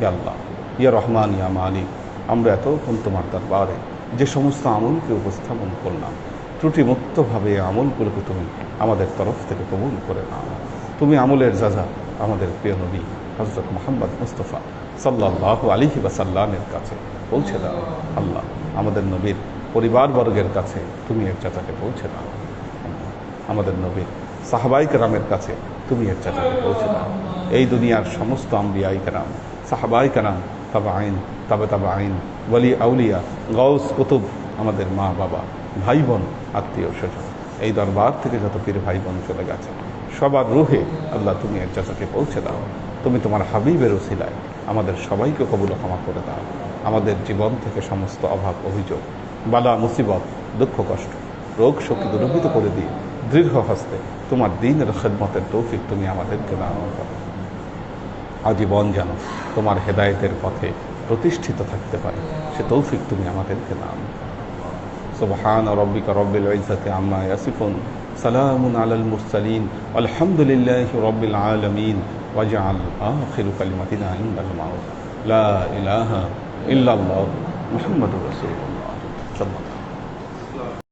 يا الله ইয়া রহমান ইয়া মালিক, আমরা এতক্ষণ তোমার দরবারে যে সমস্ত আমলকে উপস্থাপন করলাম, ত্রুটিমুক্তভাবে আমলগুলোকে তুমি আমাদের তরফ থেকে কবুল করে নাও। তুমি আমলের যাজা আমাদের প্রিয় নবী হযরত মুহাম্মদ মুস্তাফা সাল্লাল্লাহু আলাইহি ওয়াসাল্লামের কাছে পৌঁছে দাও। আল্লাহ আমাদের নবীর পরিবারবর্গের কাছে তুমি এর চাচাকে পৌঁছে দাও। আমাদের নবীর সাহাবাই কেরামের কাছে তুমি এর চাচাকে পৌঁছে দাও। এই দুনিয়ার সমস্ত আম্বিয়াই কেরাম, সাহাবাই কেরাম, তাবাঈন, তাবাঈন, ওয়ালি আউলিয়া, গাউস কুতুব, আমাদের মা বাবা, ভাই বোন, আত্মীয় স্বজন, এই দরবার থেকে যত পীর ভাই বোন চলে গেছে সবার রুহে আল্লাহ তুমি এর চাচাকে পৌঁছে দাও। তুমি তোমার হাবিবের উসিলায় আমাদের সবাইকে কবুল ক্ষমা করে দাও। আমাদের জীবন থেকে সমস্ত অভাব অভিযোগ, বালা মুসিবত, দুঃখ কষ্ট, রোগ শক্তি দূরীভূত করে দিয়ে দৃঢ় হস্তে তোমার দ্বীনের খেদমতের তৌফিক তুমি আমাদেরকে দান করো। আজীবন যেন তোমার হেদায়েতের পথে প্রতিষ্ঠিত থাকতে পারে সে তৌফিক তুমি আমাদেরকে দান করো। সুবহান রাব্বিকা রাব্বিল ইজ্জাতি আম্মা ইয়াসিফুন, সালামুন আলাল মুরসালিন, আলহামদুলিল্লাহি রাব্বিল আলামিন। ওয়াজআল আখিরু কালিমাতিনা ইনদাল মাউত লা ইলাহা ইল্লাল্লাহ মুহাম্মাদুর রাসূলুল্লাহ সাল্লাল্লাহু